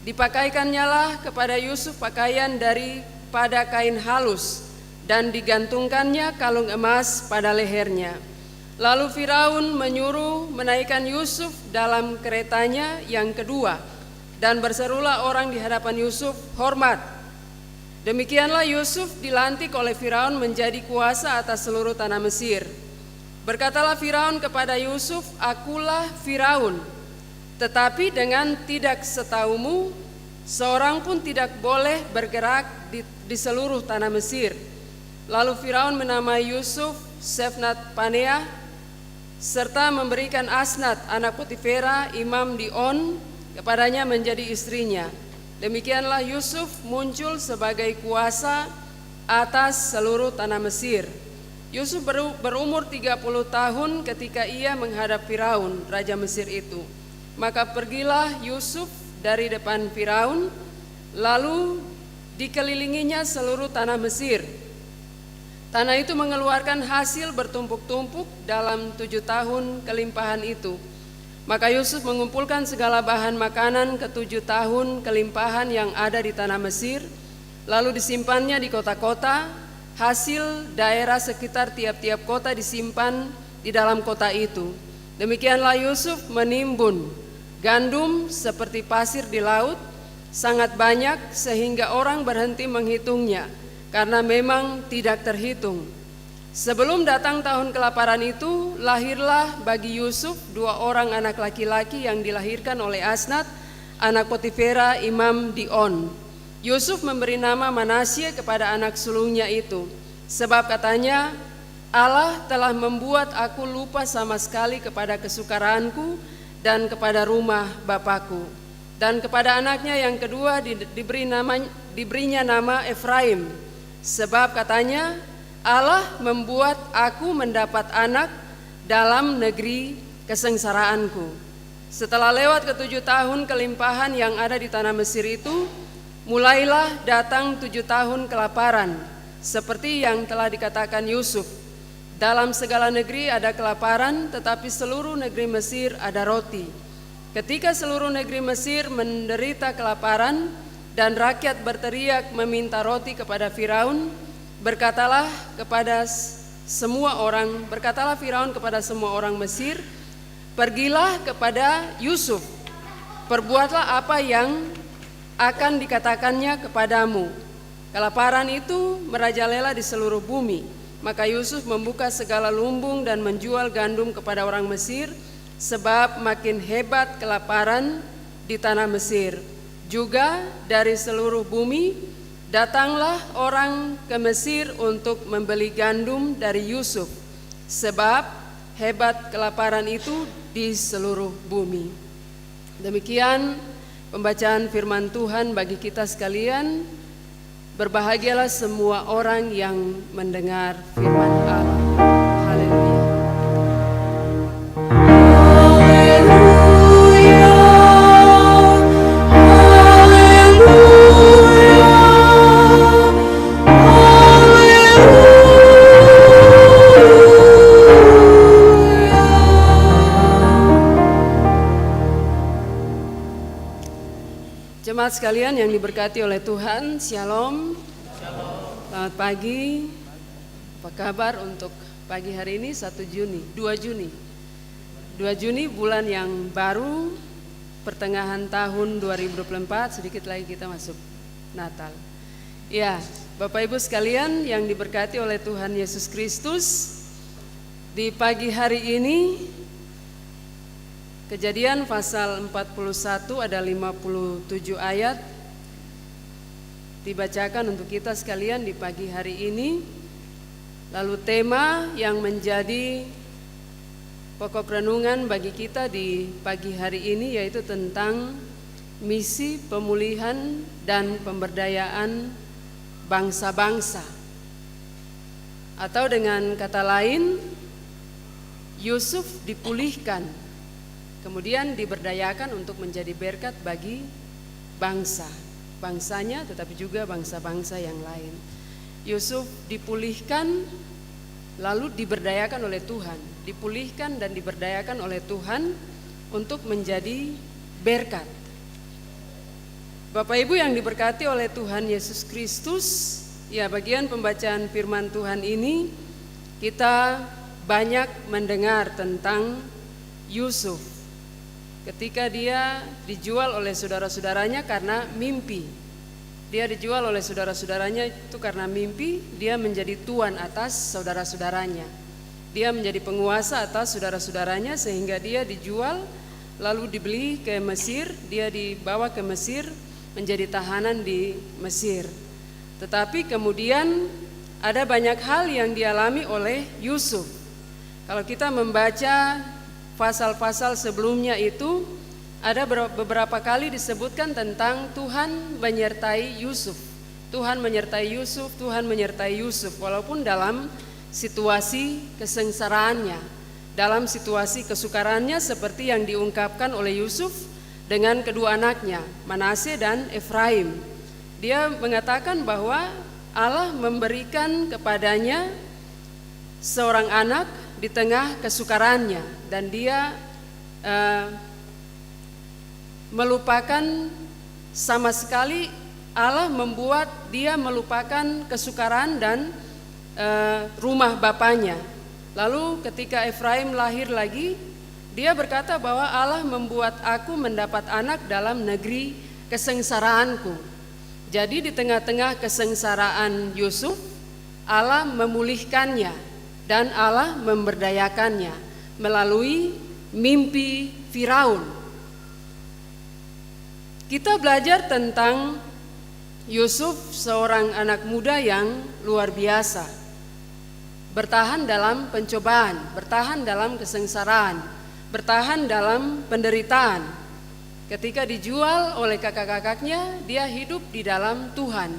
Dipakaikannya lah kepada Yusuf pakaian daripada kain halus, dan digantungkannya kalung emas pada lehernya. Lalu Firaun menyuruh menaikkan Yusuf dalam keretanya yang kedua, dan berserulah orang di hadapan Yusuf, "Hormat!" Demikianlah Yusuf dilantik oleh Firaun menjadi kuasa atas seluruh tanah Mesir. Berkatalah Firaun kepada Yusuf, "Akulah Firaun, tetapi dengan tidak setaumu, seorang pun tidak boleh bergerak di seluruh tanah Mesir." Lalu Firaun menamai Yusuf Sefnat Paneah, serta memberikan Asnat anak Potifera imam di On kepadanya menjadi istrinya. Demikianlah Yusuf muncul sebagai kuasa atas seluruh tanah Mesir. Yusuf berumur 30 tahun ketika ia menghadap Firaun, raja Mesir itu. Maka pergilah Yusuf dari depan Firaun, lalu dikelilinginya seluruh tanah Mesir. Tanah itu mengeluarkan hasil bertumpuk-tumpuk dalam 7 tahun kelimpahan itu. Maka Yusuf mengumpulkan segala bahan makanan ke-7 tahun kelimpahan yang ada di tanah Mesir, lalu disimpannya di kota-kota. Hasil daerah sekitar tiap-tiap kota disimpan di dalam kota itu. Demikianlah Yusuf menimbun gandum seperti pasir di laut, sangat banyak sehingga orang berhenti menghitungnya, karena memang tidak terhitung. Sebelum datang tahun kelaparan itu, lahirlah bagi Yusuf 2 orang anak laki-laki yang dilahirkan oleh Asnat, anak Potifera imam di On. Yusuf memberi nama Manasye kepada anak sulungnya itu, sebab katanya, "Allah telah membuat aku lupa sama sekali kepada kesukaraanku dan kepada rumah bapakku." Dan kepada anaknya yang kedua diberinya nama Efraim, sebab katanya, "Allah membuat aku mendapat anak dalam negeri kesengsaraanku." Setelah lewat ke-7 tahun kelimpahan yang ada di tanah Mesir itu, mulailah datang 7 tahun kelaparan, seperti yang telah dikatakan Yusuf. Dalam segala negeri ada kelaparan, tetapi seluruh negeri Mesir ada roti. Ketika seluruh negeri Mesir menderita kelaparan dan rakyat berteriak meminta roti kepada Firaun, berkatalah Firaun kepada semua orang Mesir, "Pergilah kepada Yusuf, perbuatlah apa yang akan dikatakannya kepadamu." Kelaparan itu merajalela di seluruh bumi. Maka Yusuf membuka segala lumbung dan menjual gandum kepada orang Mesir, sebab makin hebat kelaparan di tanah Mesir. Juga dari seluruh bumi datanglah orang ke Mesir untuk membeli gandum dari Yusuf, sebab hebat kelaparan itu di seluruh bumi. Demikian pembacaan firman Tuhan bagi kita sekalian. Berbahagialah semua orang yang mendengar firman Allah. Haleluya. Jemaat sekalian yang diberkati oleh Tuhan, Shalom. Selamat pagi. Apa kabar untuk pagi hari ini 2 Juni bulan yang baru, pertengahan tahun 2024, sedikit lagi kita masuk Natal. Ya, Bapak Ibu sekalian yang diberkati oleh Tuhan Yesus Kristus, di pagi hari ini Kejadian pasal 41 ada 57 ayat dibacakan untuk kita sekalian di pagi hari ini. Lalu tema yang menjadi pokok renungan bagi kita di pagi hari ini yaitu tentang misi pemulihan dan pemberdayaan bangsa-bangsa. Atau dengan kata lain, Yusuf dipulihkan, kemudian diberdayakan untuk menjadi berkat bagi bangsanya tetapi juga bangsa-bangsa yang lain. Yusuf dipulihkan lalu diberdayakan oleh Tuhan, dipulihkan dan diberdayakan oleh Tuhan untuk menjadi berkat. Bapak Ibu yang diberkati oleh Tuhan Yesus Kristus, ya, bagian pembacaan firman Tuhan ini kita banyak mendengar tentang Yusuf ketika dia dijual oleh saudara-saudaranya karena mimpi. Dia dijual oleh saudara-saudaranya itu karena mimpi, dia menjadi tuan atas saudara-saudaranya. Dia menjadi penguasa atas saudara-saudaranya sehingga dia dijual lalu dibeli ke Mesir, dia dibawa ke Mesir menjadi tahanan di Mesir. Tetapi kemudian ada banyak hal yang dialami oleh Yusuf. Kalau kita membaca pasal-pasal sebelumnya itu ada beberapa kali disebutkan tentang Tuhan menyertai Yusuf. Tuhan menyertai Yusuf, Tuhan menyertai Yusuf walaupun dalam situasi kesengsaraannya, dalam situasi kesukarannya seperti yang diungkapkan oleh Yusuf dengan kedua anaknya, Manasye dan Efraim. Dia mengatakan bahwa Allah memberikan kepadanya seorang anak di tengah kesukarannya dan dia melupakan sama sekali, Allah membuat dia melupakan kesukaran dan rumah bapaknya. Lalu ketika Efraim lahir lagi, dia berkata bahwa Allah membuat aku mendapat anak dalam negeri kesengsaraanku. Jadi di tengah-tengah kesengsaraan Yusuf, Allah memulihkannya dan Allah memberdayakannya melalui mimpi Firaun. Kita belajar tentang Yusuf, seorang anak muda yang luar biasa, bertahan dalam pencobaan, bertahan dalam kesengsaraan, bertahan dalam penderitaan. Ketika dijual oleh kakak-kakaknya, dia hidup di dalam Tuhan.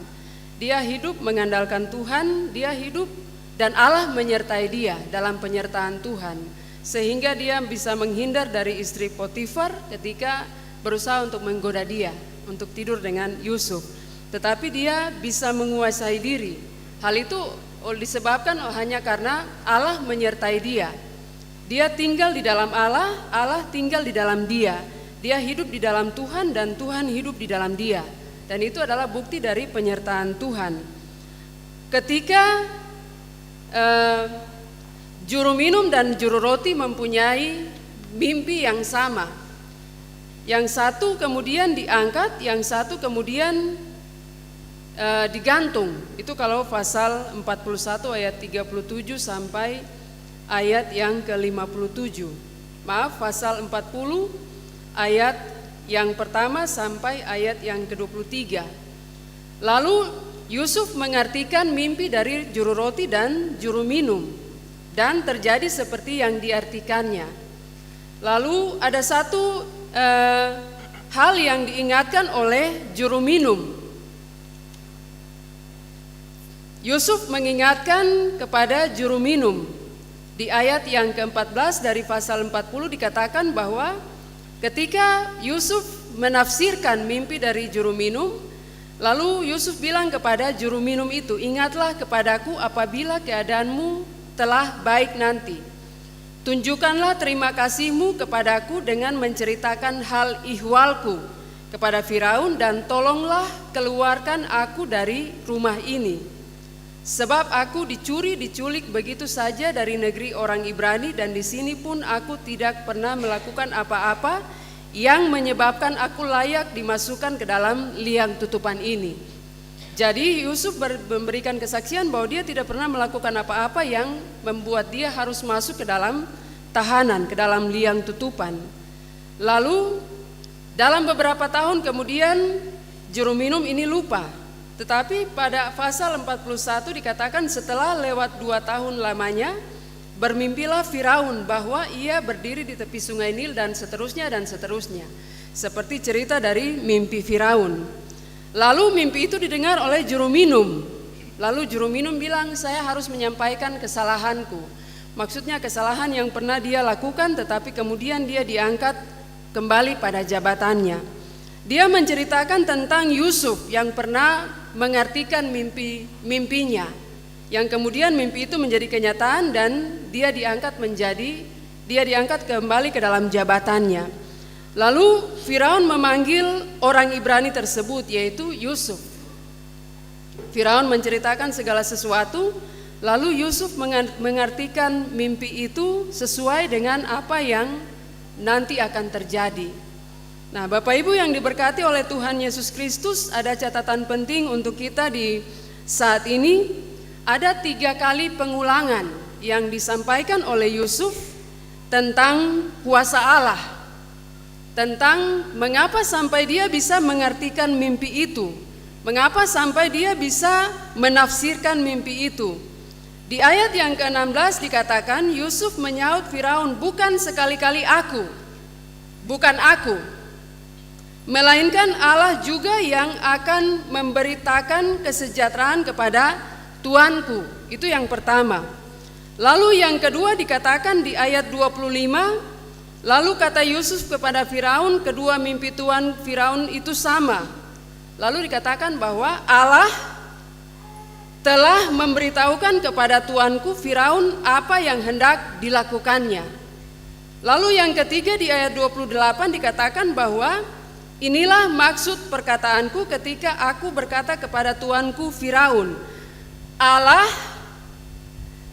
Dia hidup mengandalkan Tuhan, dia hidup dan Allah menyertai dia dalam penyertaan Tuhan. Sehingga dia bisa menghindar dari istri Potifar ketika berusaha untuk menggoda dia, untuk tidur dengan Yusuf. Tetapi dia bisa menguasai diri. Hal itu disebabkan hanya karena Allah menyertai dia. Dia tinggal di dalam Allah, Allah tinggal di dalam dia. Dia hidup di dalam Tuhan dan Tuhan hidup di dalam dia. Dan itu adalah bukti dari penyertaan Tuhan. Ketika juru minum dan juru roti mempunyai mimpi yang sama. Yang satu kemudian diangkat, yang satu kemudian digantung. Itu kalau pasal 41 ayat 37 sampai ayat yang ke-57. Maaf, pasal 40 ayat yang pertama sampai ayat yang ke-23. Lalu Yusuf mengartikan mimpi dari juru roti dan juru minum, dan terjadi seperti yang diartikannya. Lalu ada satu hal yang diingatkan oleh juru minum. Yusuf mengingatkan kepada juru minum. Di ayat yang ke-14 dari pasal 40 dikatakan bahwa ketika Yusuf menafsirkan mimpi dari juru minum, lalu Yusuf bilang kepada juru minum itu, "Ingatlah kepadaku apabila keadaanmu telah baik nanti. Tunjukkanlah terima kasihmu kepadaku dengan menceritakan hal ihwalku kepada Firaun dan tolonglah keluarkan aku dari rumah ini. Sebab aku diculik begitu saja dari negeri orang Ibrani dan di sini pun aku tidak pernah melakukan apa-apa yang menyebabkan aku layak dimasukkan ke dalam liang tutupan ini. Jadi Yusuf memberikan kesaksian bahwa dia tidak pernah melakukan apa-apa yang membuat dia harus masuk ke dalam tahanan, ke dalam liang tutupan. Lalu dalam beberapa tahun kemudian juru minum ini lupa. Tetapi pada pasal 41 dikatakan setelah lewat 2 tahun lamanya, bermimpilah Firaun bahwa ia berdiri di tepi sungai Nil dan seterusnya dan seterusnya. Seperti cerita dari mimpi Firaun. Lalu mimpi itu didengar oleh juru minum. Lalu juru minum bilang, saya harus menyampaikan kesalahanku. Maksudnya kesalahan yang pernah dia lakukan tetapi kemudian dia diangkat kembali pada jabatannya. Dia menceritakan tentang Yusuf yang pernah mengartikan mimpinya, yang kemudian mimpi itu menjadi kenyataan dan dia diangkat kembali ke dalam jabatannya. Lalu Firaun memanggil orang Ibrani tersebut, yaitu Yusuf. Firaun menceritakan segala sesuatu, lalu Yusuf mengartikan mimpi itu sesuai dengan apa yang nanti akan terjadi. Nah, Bapak Ibu yang diberkati oleh Tuhan Yesus Kristus, ada catatan penting untuk kita di saat ini. Ada 3 kali pengulangan yang disampaikan oleh Yusuf tentang kuasa Allah, tentang mengapa sampai dia bisa mengartikan mimpi itu, mengapa sampai dia bisa menafsirkan mimpi itu. Di ayat yang ke-16 dikatakan, Yusuf menyaut Firaun, bukan sekali-kali aku, bukan aku, melainkan Allah juga yang akan memberitakan kesejahteraan kepada tuanku. Itu yang pertama. Lalu yang kedua dikatakan di ayat 25, lalu kata Yusuf kepada Firaun, kedua mimpi tuan Firaun itu sama. Lalu dikatakan bahwa Allah telah memberitahukan kepada tuanku Firaun apa yang hendak dilakukannya. Lalu yang ketiga di ayat 28 dikatakan bahwa inilah maksud perkataanku ketika aku berkata kepada tuanku Firaun, Allah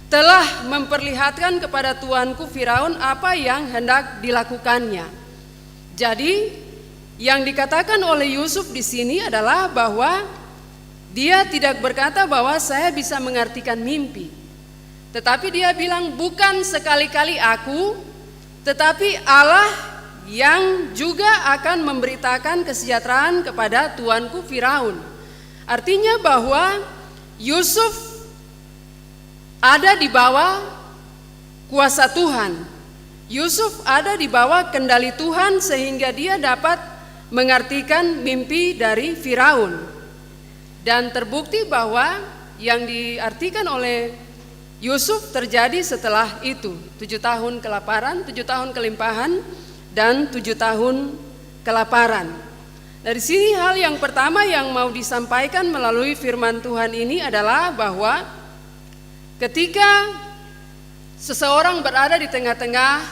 telah memperlihatkan kepada tuanku Firaun apa yang hendak dilakukannya. Jadi yang dikatakan oleh Yusuf di sini adalah bahwa dia tidak berkata bahwa saya bisa mengartikan mimpi, tetapi dia bilang bukan sekali-kali aku, tetapi Allah yang juga akan memberitakan kesejahteraan kepada tuanku Firaun. Artinya bahwa Yusuf ada di bawah kuasa Tuhan. Yusuf ada di bawah kendali Tuhan sehingga dia dapat mengartikan mimpi dari Firaun. Dan terbukti bahwa yang diartikan oleh Yusuf terjadi setelah itu, 7 tahun kelaparan, 7 tahun kelimpahan, dan 7 tahun kelaparan. Dari sini hal yang pertama yang mau disampaikan melalui firman Tuhan ini adalah bahwa ketika seseorang berada di tengah-tengah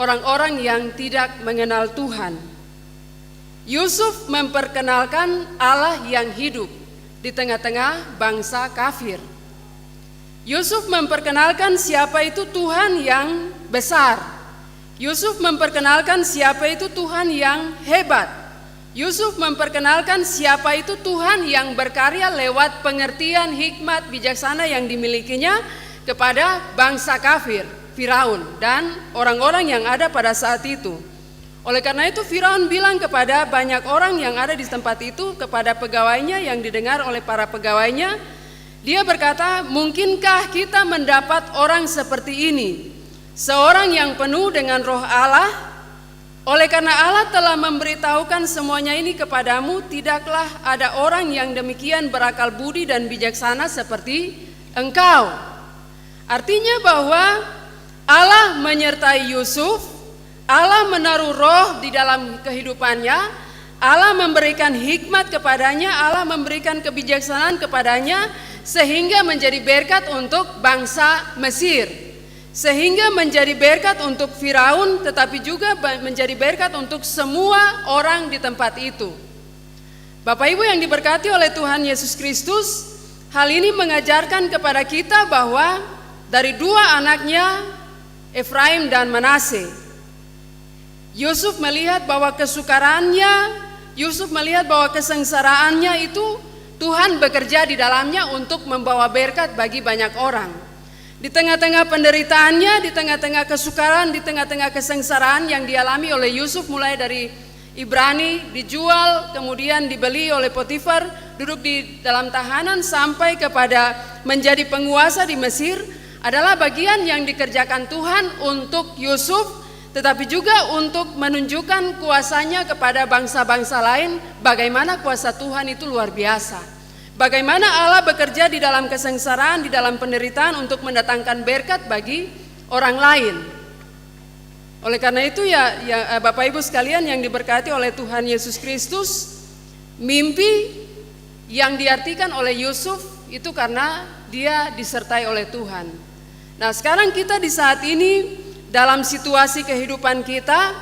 orang-orang yang tidak mengenal Tuhan, Yusuf memperkenalkan Allah yang hidup di tengah-tengah bangsa kafir. Yusuf memperkenalkan siapa itu Tuhan yang besar. Yusuf memperkenalkan siapa itu Tuhan yang hebat. Yusuf memperkenalkan siapa itu Tuhan yang berkarya lewat pengertian hikmat bijaksana yang dimilikinya kepada bangsa kafir, Firaun dan orang-orang yang ada pada saat itu. Oleh karena itu Firaun bilang kepada banyak orang yang ada di tempat itu, kepada pegawainya yang didengar oleh para pegawainya, dia berkata, mungkinkah kita mendapat orang seperti ini? Seorang yang penuh dengan roh Allah, oleh karena Allah telah memberitahukan semuanya ini kepadamu, tidaklah ada orang yang demikian berakal budi dan bijaksana seperti engkau. Artinya bahwa Allah menyertai Yusuf, Allah menaruh roh di dalam kehidupannya, Allah memberikan hikmat kepadanya, Allah memberikan kebijaksanaan kepadanya, sehingga menjadi berkat untuk bangsa Mesir. Sehingga menjadi berkat untuk Firaun, tetapi juga menjadi berkat untuk semua orang di tempat itu. Bapak Ibu yang diberkati oleh Tuhan Yesus Kristus, hal ini mengajarkan kepada kita bahwa dari 2 anaknya, Efraim dan Manase, Yusuf melihat bahwa kesukarannya, Yusuf melihat bahwa kesengsaraannya itu Tuhan bekerja di dalamnya untuk membawa berkat bagi banyak orang. Di tengah-tengah penderitaannya, di tengah-tengah kesukaran, di tengah-tengah kesengsaraan yang dialami oleh Yusuf, mulai dari Ibrani, dijual, kemudian dibeli oleh Potifar, duduk di dalam tahanan, sampai kepada menjadi penguasa di Mesir, adalah bagian yang dikerjakan Tuhan untuk Yusuf, tetapi juga untuk menunjukkan kuasanya kepada bangsa-bangsa lain, bagaimana kuasa Tuhan itu luar biasa. Bagaimana Allah bekerja di dalam kesengsaraan, di dalam penderitaan untuk mendatangkan berkat bagi orang lain. Oleh karena itu ya Bapak Ibu sekalian yang diberkati oleh Tuhan Yesus Kristus, mimpi yang diartikan oleh Yusuf itu karena dia disertai oleh Tuhan. Nah, sekarang kita di saat ini dalam situasi kehidupan kita,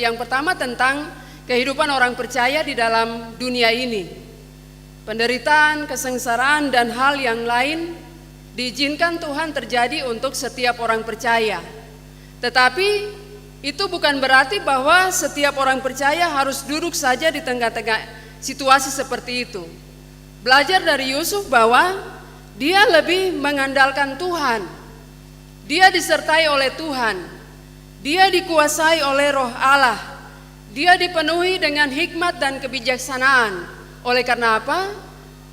yang pertama tentang kehidupan orang percaya di dalam dunia ini. Penderitaan, kesengsaraan, dan hal yang lain diizinkan Tuhan terjadi untuk setiap orang percaya. Tetapi itu bukan berarti bahwa setiap orang percaya harus duduk saja di tengah-tengah situasi seperti itu. Belajar dari Yusuf bahwa dia lebih mengandalkan Tuhan. Dia disertai oleh Tuhan. Dia dikuasai oleh Roh Allah. Dia dipenuhi dengan hikmat dan kebijaksanaan. Oleh karena apa?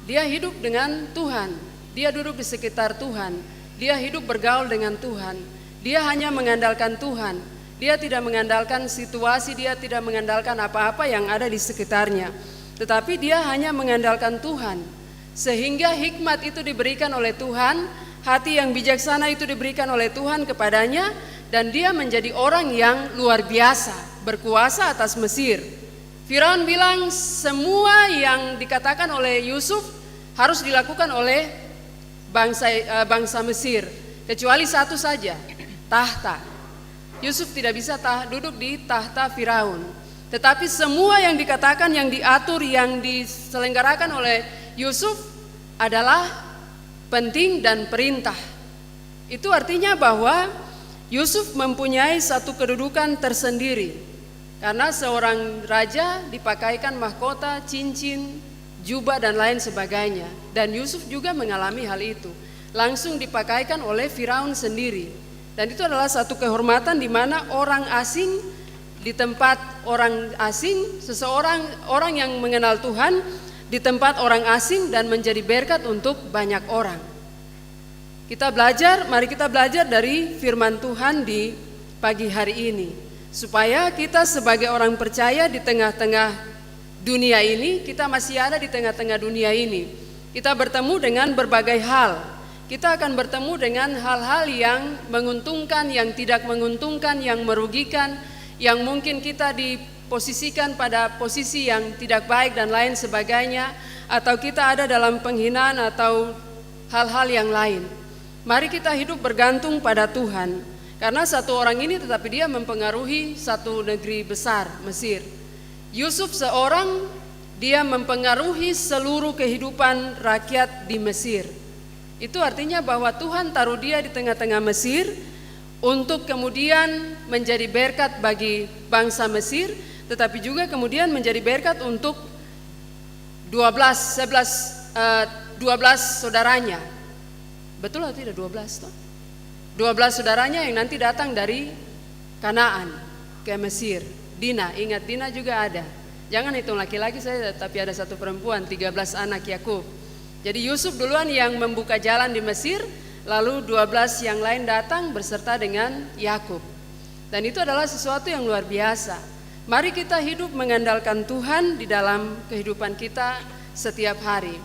Dia hidup dengan Tuhan. Dia duduk di sekitar Tuhan. Dia hidup bergaul dengan Tuhan. Dia hanya mengandalkan Tuhan. Dia tidak mengandalkan situasi, dia tidak mengandalkan apa-apa yang ada di sekitarnya. Tetapi dia hanya mengandalkan Tuhan. Sehingga hikmat itu diberikan oleh Tuhan, hati yang bijaksana itu diberikan oleh Tuhan kepadanya, dan dia menjadi orang yang luar biasa, berkuasa atas Mesir. Firaun bilang semua yang dikatakan oleh Yusuf harus dilakukan oleh bangsa Mesir, kecuali satu saja, tahta. Yusuf tidak bisa duduk di tahta Firaun. Tetapi semua yang dikatakan, yang diatur, yang diselenggarakan oleh Yusuf adalah penting dan perintah. Itu artinya bahwa Yusuf mempunyai satu kedudukan tersendiri. Karena seorang raja dipakaikan mahkota, cincin, jubah, dan lain sebagainya. Dan Yusuf juga mengalami hal itu. Langsung dipakaikan oleh Firaun sendiri. Dan itu adalah satu kehormatan di mana orang asing, di tempat orang asing, orang yang mengenal Tuhan, di tempat orang asing dan menjadi berkat untuk banyak orang. Mari kita belajar dari firman Tuhan di pagi hari ini. Supaya kita sebagai orang percaya di tengah-tengah dunia ini, kita masih ada di tengah-tengah dunia ini. Kita bertemu dengan berbagai hal. Kita akan bertemu dengan hal-hal yang menguntungkan, yang tidak menguntungkan, yang merugikan, yang mungkin kita diposisikan pada posisi yang tidak baik dan lain sebagainya, atau kita ada dalam penghinaan atau hal-hal yang lain. Mari kita hidup bergantung pada Tuhan. Karena satu orang ini tetapi dia mempengaruhi satu negeri besar, Mesir. Yusuf seorang, dia mempengaruhi seluruh kehidupan rakyat di Mesir. Itu artinya bahwa Tuhan taruh dia di tengah-tengah Mesir untuk kemudian menjadi berkat bagi bangsa Mesir, tetapi juga kemudian menjadi berkat untuk 12 saudaranya. Betul atau tidak 12 toh? 12 saudaranya yang nanti datang dari Kanaan ke Mesir. Dina, ingat Dina juga ada. Jangan hitung laki-laki saya, tapi ada satu perempuan, 13 anak Yakub. Jadi Yusuf duluan yang membuka jalan di Mesir, lalu 12 yang lain datang berserta dengan Yakub. Dan itu adalah sesuatu yang luar biasa. Mari kita hidup mengandalkan Tuhan di dalam kehidupan kita setiap hari.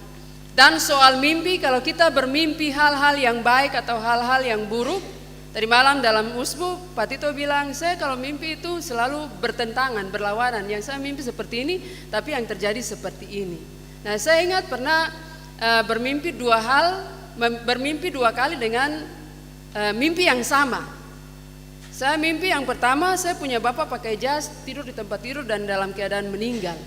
Dan soal mimpi, kalau kita bermimpi hal-hal yang baik atau hal-hal yang buruk, tadi malam dalam usbu Pak Tito bilang, saya kalau mimpi itu selalu bertentangan, berlawanan. Yang saya mimpi seperti ini, tapi yang terjadi seperti ini. Nah, saya ingat pernah bermimpi dua kali dengan mimpi yang sama. Saya mimpi yang pertama, saya punya bapak pakai jas, tidur di tempat tidur dan dalam keadaan meninggal.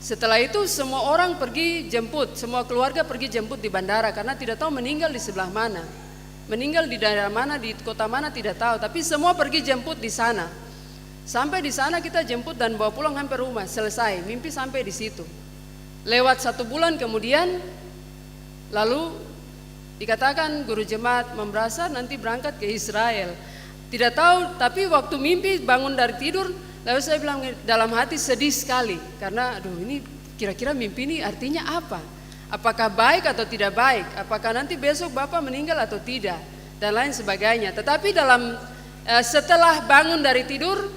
Setelah itu semua orang pergi jemput, semua keluarga pergi jemput di bandara karena tidak tahu meninggal di sebelah mana. meninggal di daerah mana, di kota mana tidak tahu, tapi semua pergi jemput di sana. Sampai di sana kita jemput dan bawa pulang hampir rumah, selesai, mimpi sampai di situ. Lewat 1 bulan kemudian, lalu dikatakan guru jemaat memberasa nanti berangkat ke Israel. Tidak tahu, tapi waktu mimpi bangun dari tidur, lalu saya bilang dalam hati sedih sekali, karena aduh ini kira-kira mimpi ini artinya apa? Apakah baik atau tidak baik? Apakah nanti besok Bapak meninggal atau tidak? Dan lain sebagainya. Tetapi setelah bangun dari tidur,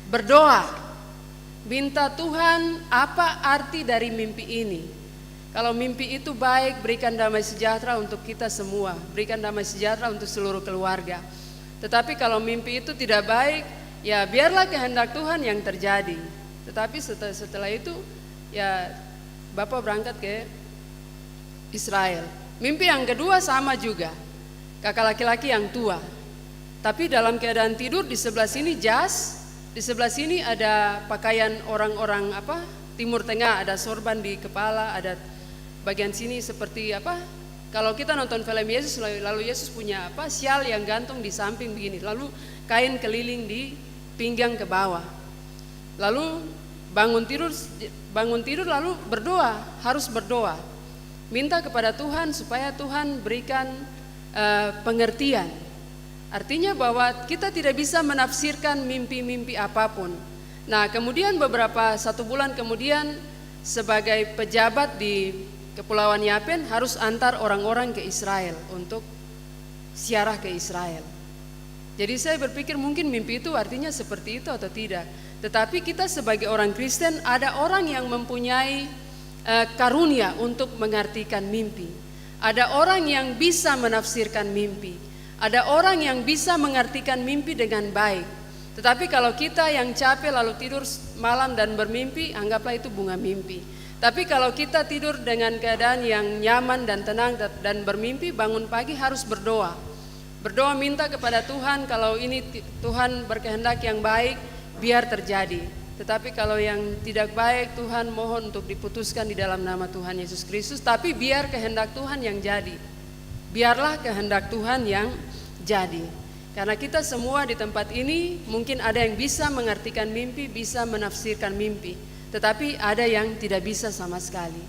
berdoa. Minta Tuhan apa arti dari mimpi ini. Kalau mimpi itu baik, berikan damai sejahtera untuk kita semua. Berikan damai sejahtera untuk seluruh keluarga. Tetapi kalau mimpi itu tidak baik, ya biarlah kehendak Tuhan yang terjadi. Tetapi setelah itu, ya Bapak berangkat ke Israel. Mimpi yang kedua sama juga, kakak laki-laki yang tua. Tapi dalam keadaan tidur, di sebelah sini jas, di sebelah sini ada pakaian orang-orang Timur Tengah, ada sorban di kepala, ada bagian sini seperti kalau kita nonton film Yesus, lalu Yesus punya sial yang gantung di samping begini, lalu kain keliling di pinggang ke bawah. Lalu bangun tidur lalu berdoa, harus berdoa. Minta kepada Tuhan supaya Tuhan berikan pengertian. Artinya bahwa kita tidak bisa menafsirkan mimpi-mimpi apapun. Nah, kemudian 1 bulan kemudian, sebagai pejabat di Kepulauan Yapen harus antar orang-orang ke Israel untuk ziarah ke Israel. Jadi saya berpikir mungkin mimpi itu artinya seperti itu atau tidak. Tetapi kita sebagai orang Kristen, ada orang yang mempunyai karunia untuk mengartikan mimpi. Ada orang yang bisa menafsirkan mimpi. Ada orang yang bisa mengartikan mimpi dengan baik. Tetapi kalau kita yang capek lalu tidur malam dan bermimpi, anggaplah itu bunga mimpi. Tapi kalau kita tidur dengan keadaan yang nyaman dan tenang dan bermimpi, bangun pagi harus berdoa. Berdoa minta kepada Tuhan, kalau ini Tuhan berkehendak yang baik, biar terjadi. Tetapi kalau yang tidak baik, Tuhan mohon untuk diputuskan di dalam nama Tuhan Yesus Kristus. Tapi biar kehendak Tuhan yang jadi. Biarlah kehendak Tuhan yang jadi. Karena kita semua di tempat ini mungkin ada yang bisa mengartikan mimpi, bisa menafsirkan mimpi. Tetapi ada yang tidak bisa sama sekali.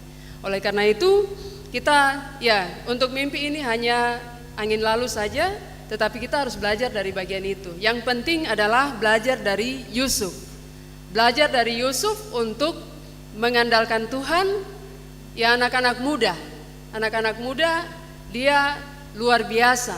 Oleh karena itu, kita untuk mimpi ini hanya angin lalu saja. Tetapi kita harus belajar dari bagian itu. Yang penting adalah belajar dari Yusuf. Belajar dari Yusuf untuk mengandalkan Tuhan. Ya, anak-anak muda dia luar biasa,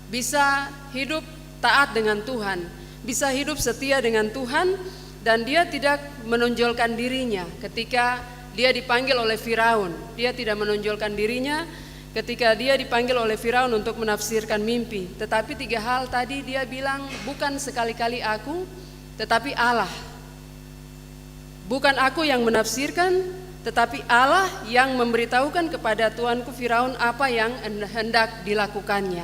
bisa hidup taat dengan Tuhan, bisa hidup setia dengan Tuhan, dan dia tidak menonjolkan dirinya ketika dia dipanggil oleh Firaun. Dia tidak menonjolkan dirinya ketika dia dipanggil oleh Firaun untuk menafsirkan mimpi. Tetapi 3 hal tadi dia bilang, bukan sekali-kali aku, tetapi Allah. Bukan aku yang menafsirkan, tetapi Allah yang memberitahukan kepada tuanku Firaun apa yang hendak dilakukannya.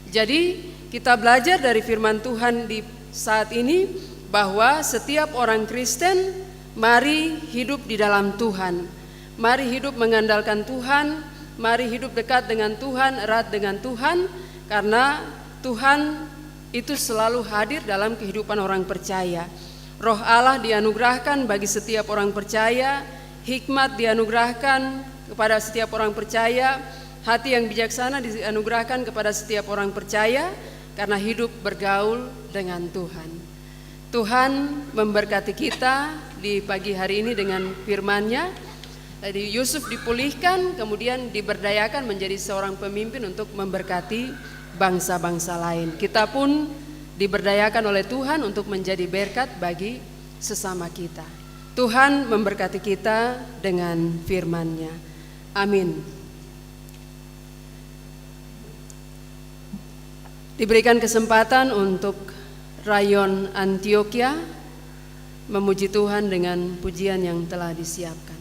Jadi kita belajar dari firman Tuhan di saat ini bahwa setiap orang Kristen mari hidup di dalam Tuhan. Mari hidup mengandalkan Tuhan, mari hidup dekat dengan Tuhan, erat dengan Tuhan, karena Tuhan itu selalu hadir dalam kehidupan orang percaya. Roh Allah dianugerahkan bagi setiap orang percaya, hikmat dianugerahkan kepada setiap orang percaya, hati yang bijaksana dianugerahkan kepada setiap orang percaya, karena hidup bergaul dengan Tuhan. Tuhan memberkati kita di pagi hari ini dengan firman-Nya. Jadi Yusuf dipulihkan, kemudian diberdayakan menjadi seorang pemimpin untuk memberkati bangsa-bangsa lain. Kita pun diberdayakan oleh Tuhan untuk menjadi berkat bagi sesama kita. Tuhan memberkati kita dengan firman-Nya. Amin. Diberikan kesempatan untuk Rayon Antioquia memuji Tuhan dengan pujian yang telah disiapkan.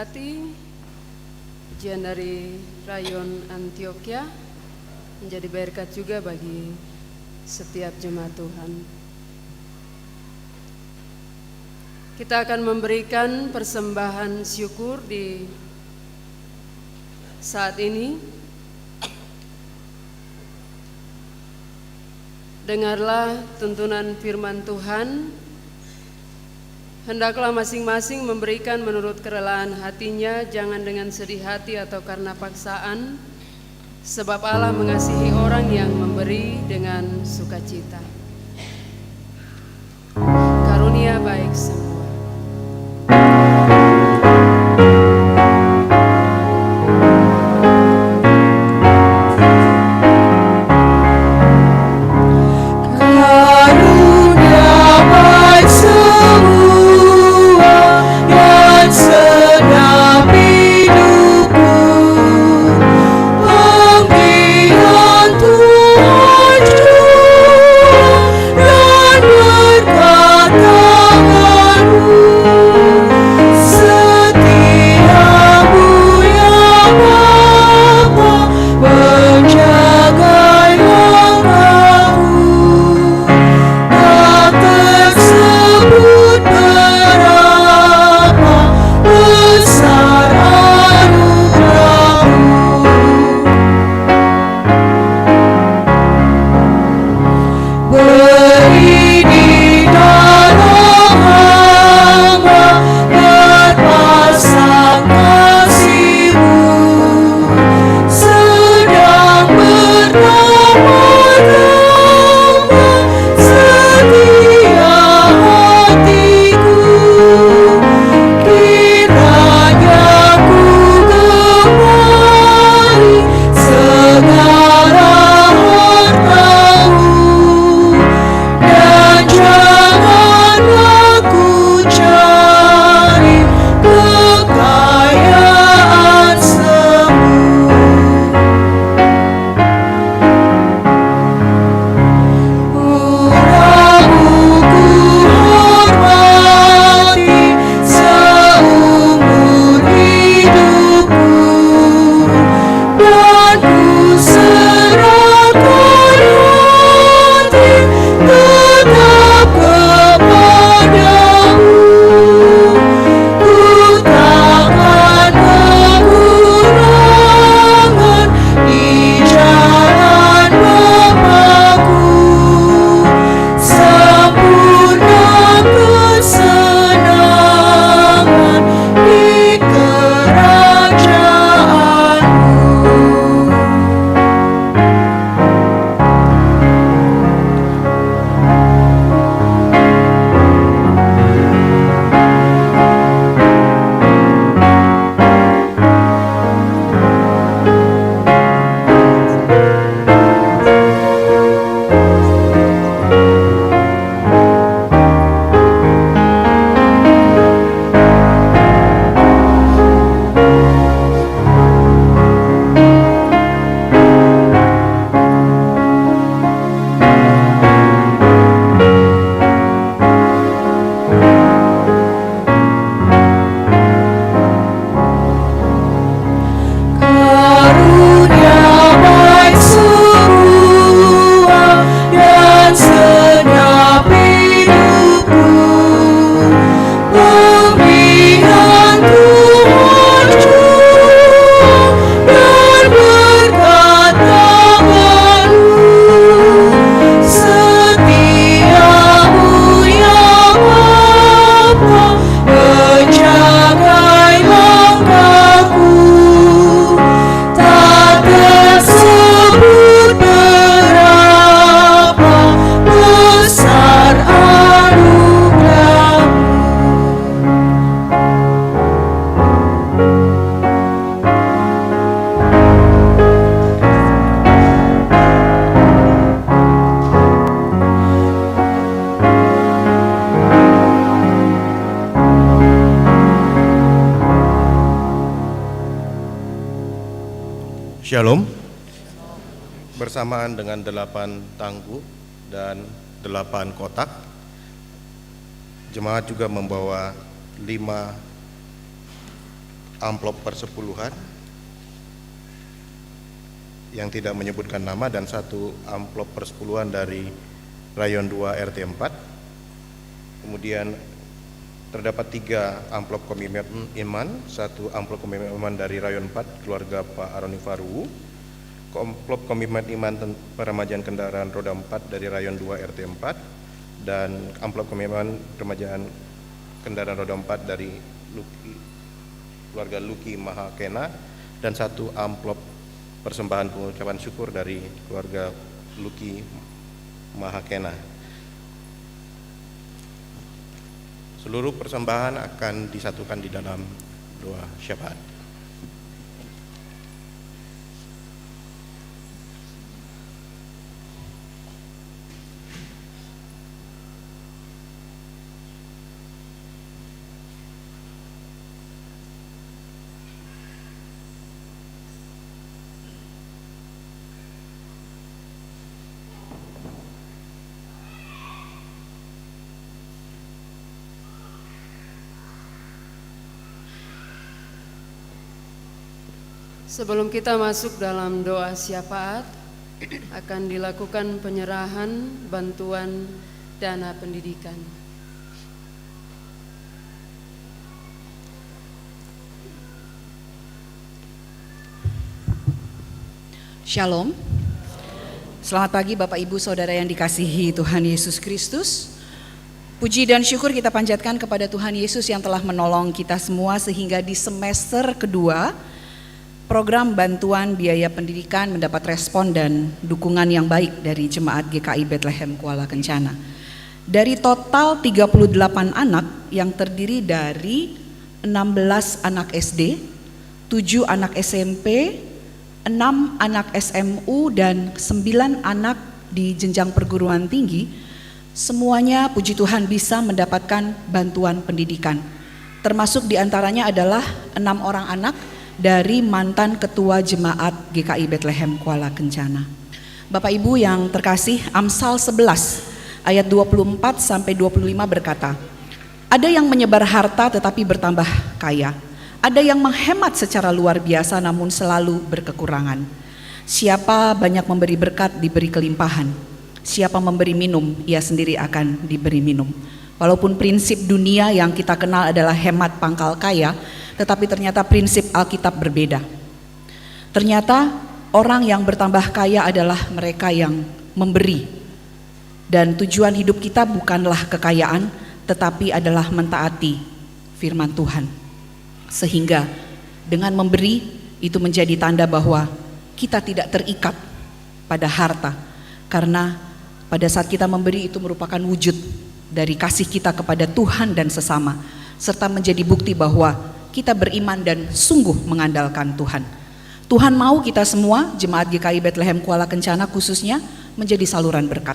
diberkati, pujian dari Rayon Antioquia menjadi berkat juga bagi setiap jemaat Tuhan. Kita akan memberikan persembahan syukur di saat ini. Dengarlah tuntunan firman Tuhan. Hendaklah masing-masing memberikan menurut kerelaan hatinya, jangan dengan sedih hati atau karena paksaan, sebab Allah mengasihi orang yang memberi dengan sukacita. Karunia baik semua. Shalom. Bersamaan dengan 8 tangguh dan 8 kotak, jemaat juga membawa 5 amplop persepuluhan yang tidak menyebutkan nama dan 1 amplop persepuluhan dari Rayon 2 RT 4. Kemudian terdapat 3 amplop komitmen iman, 1 amplop komitmen iman dari Rayon 4 keluarga Pak Aroni Faru, amplop komitmen iman peremajaan kendaraan roda 4 dari Rayon 2 RT 4, dan amplop komitmen peremajaan kendaraan roda 4 dari keluarga Luki Mahakena, dan 1 amplop persembahan pengucapan syukur dari keluarga Luki Mahakena. Seluruh persembahan akan disatukan di dalam doa syafaat. Sebelum kita masuk dalam doa syafaat, akan dilakukan penyerahan bantuan dana pendidikan. Shalom. Selamat pagi Bapak Ibu Saudara yang dikasihi Tuhan Yesus Kristus. Puji dan syukur kita panjatkan kepada Tuhan Yesus yang telah menolong kita semua sehingga di semester kedua program bantuan biaya pendidikan mendapat respon dan dukungan yang baik dari Jemaat GKI Bethlehem Kuala Kencana. Dari total 38 anak yang terdiri dari 16 anak SD, 7 anak SMP, 6 anak SMU, dan 9 anak di jenjang perguruan tinggi, semuanya puji Tuhan bisa mendapatkan bantuan pendidikan. Termasuk diantaranya adalah 6 orang anak dari mantan ketua jemaat GKI Bethlehem Kuala Kencana. Bapak Ibu yang terkasih, Amsal 11 ayat 24 sampai 25 berkata, ada yang menyebar harta tetapi bertambah kaya, ada yang menghemat secara luar biasa namun selalu berkekurangan. Siapa banyak memberi berkat diberi kelimpahan, siapa memberi minum ia sendiri akan diberi minum. Walaupun prinsip dunia yang kita kenal adalah hemat pangkal kaya, tetapi ternyata prinsip Alkitab berbeda. Ternyata orang yang bertambah kaya adalah mereka yang memberi. Dan tujuan hidup kita bukanlah kekayaan, tetapi adalah mentaati firman Tuhan. Sehingga dengan memberi itu menjadi tanda bahwa kita tidak terikat pada harta. Karena pada saat kita memberi itu merupakan wujud dari kasih kita kepada Tuhan dan sesama, serta menjadi bukti bahwa kita beriman dan sungguh mengandalkan Tuhan. Tuhan mau kita semua, Jemaat GKI Bethlehem Kuala Kencana khususnya, menjadi saluran berkat.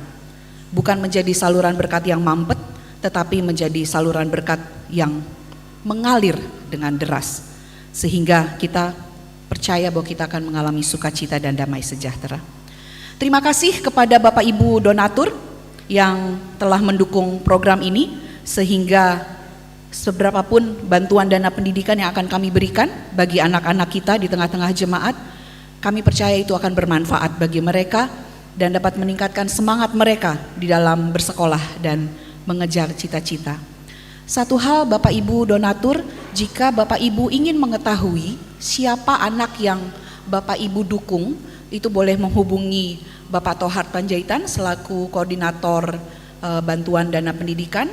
Bukan menjadi saluran berkat yang mampet, tetapi menjadi saluran berkat yang mengalir dengan deras. Sehingga kita percaya bahwa kita akan mengalami sukacita dan damai sejahtera. Terima kasih kepada Bapak Ibu donatur yang telah mendukung program ini, sehingga seberapapun bantuan dana pendidikan yang akan kami berikan bagi anak-anak kita di tengah-tengah jemaat, kami percaya itu akan bermanfaat bagi mereka dan dapat meningkatkan semangat mereka di dalam bersekolah dan mengejar cita-cita. Satu hal Bapak Ibu donatur, jika Bapak Ibu ingin mengetahui siapa anak yang Bapak Ibu dukung, itu boleh menghubungi Bapak Tohart Panjaitan selaku koordinator bantuan dana pendidikan.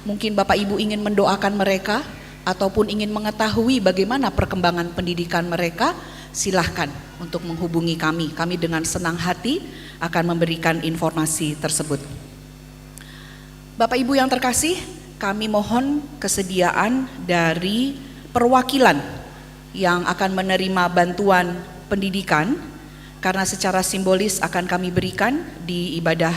Mungkin Bapak Ibu ingin mendoakan mereka ataupun ingin mengetahui bagaimana perkembangan pendidikan mereka, silahkan untuk menghubungi kami. Kami dengan senang hati akan memberikan informasi tersebut. Bapak Ibu yang terkasih, kami mohon kesediaan dari perwakilan yang akan menerima bantuan pendidikan, karena secara simbolis akan kami berikan di ibadah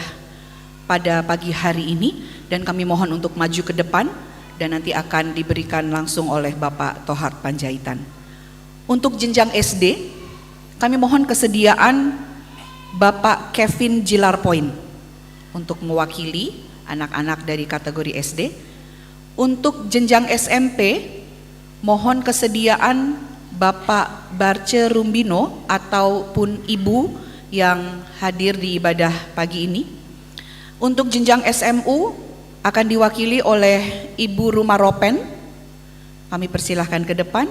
pada pagi hari ini, dan kami mohon untuk maju ke depan dan nanti akan diberikan langsung oleh Bapak Tohart Panjaitan. Untuk jenjang SD, kami mohon kesediaan Bapak Kevin Jilarpoint untuk mewakili anak-anak dari kategori SD. Untuk jenjang SMP, Mohon kesediaan Bapak Barce Rumbino ataupun Ibu yang hadir di ibadah pagi ini. Untuk jenjang SMU akan diwakili oleh Ibu Ruma Ropen, kami persilahkan ke depan.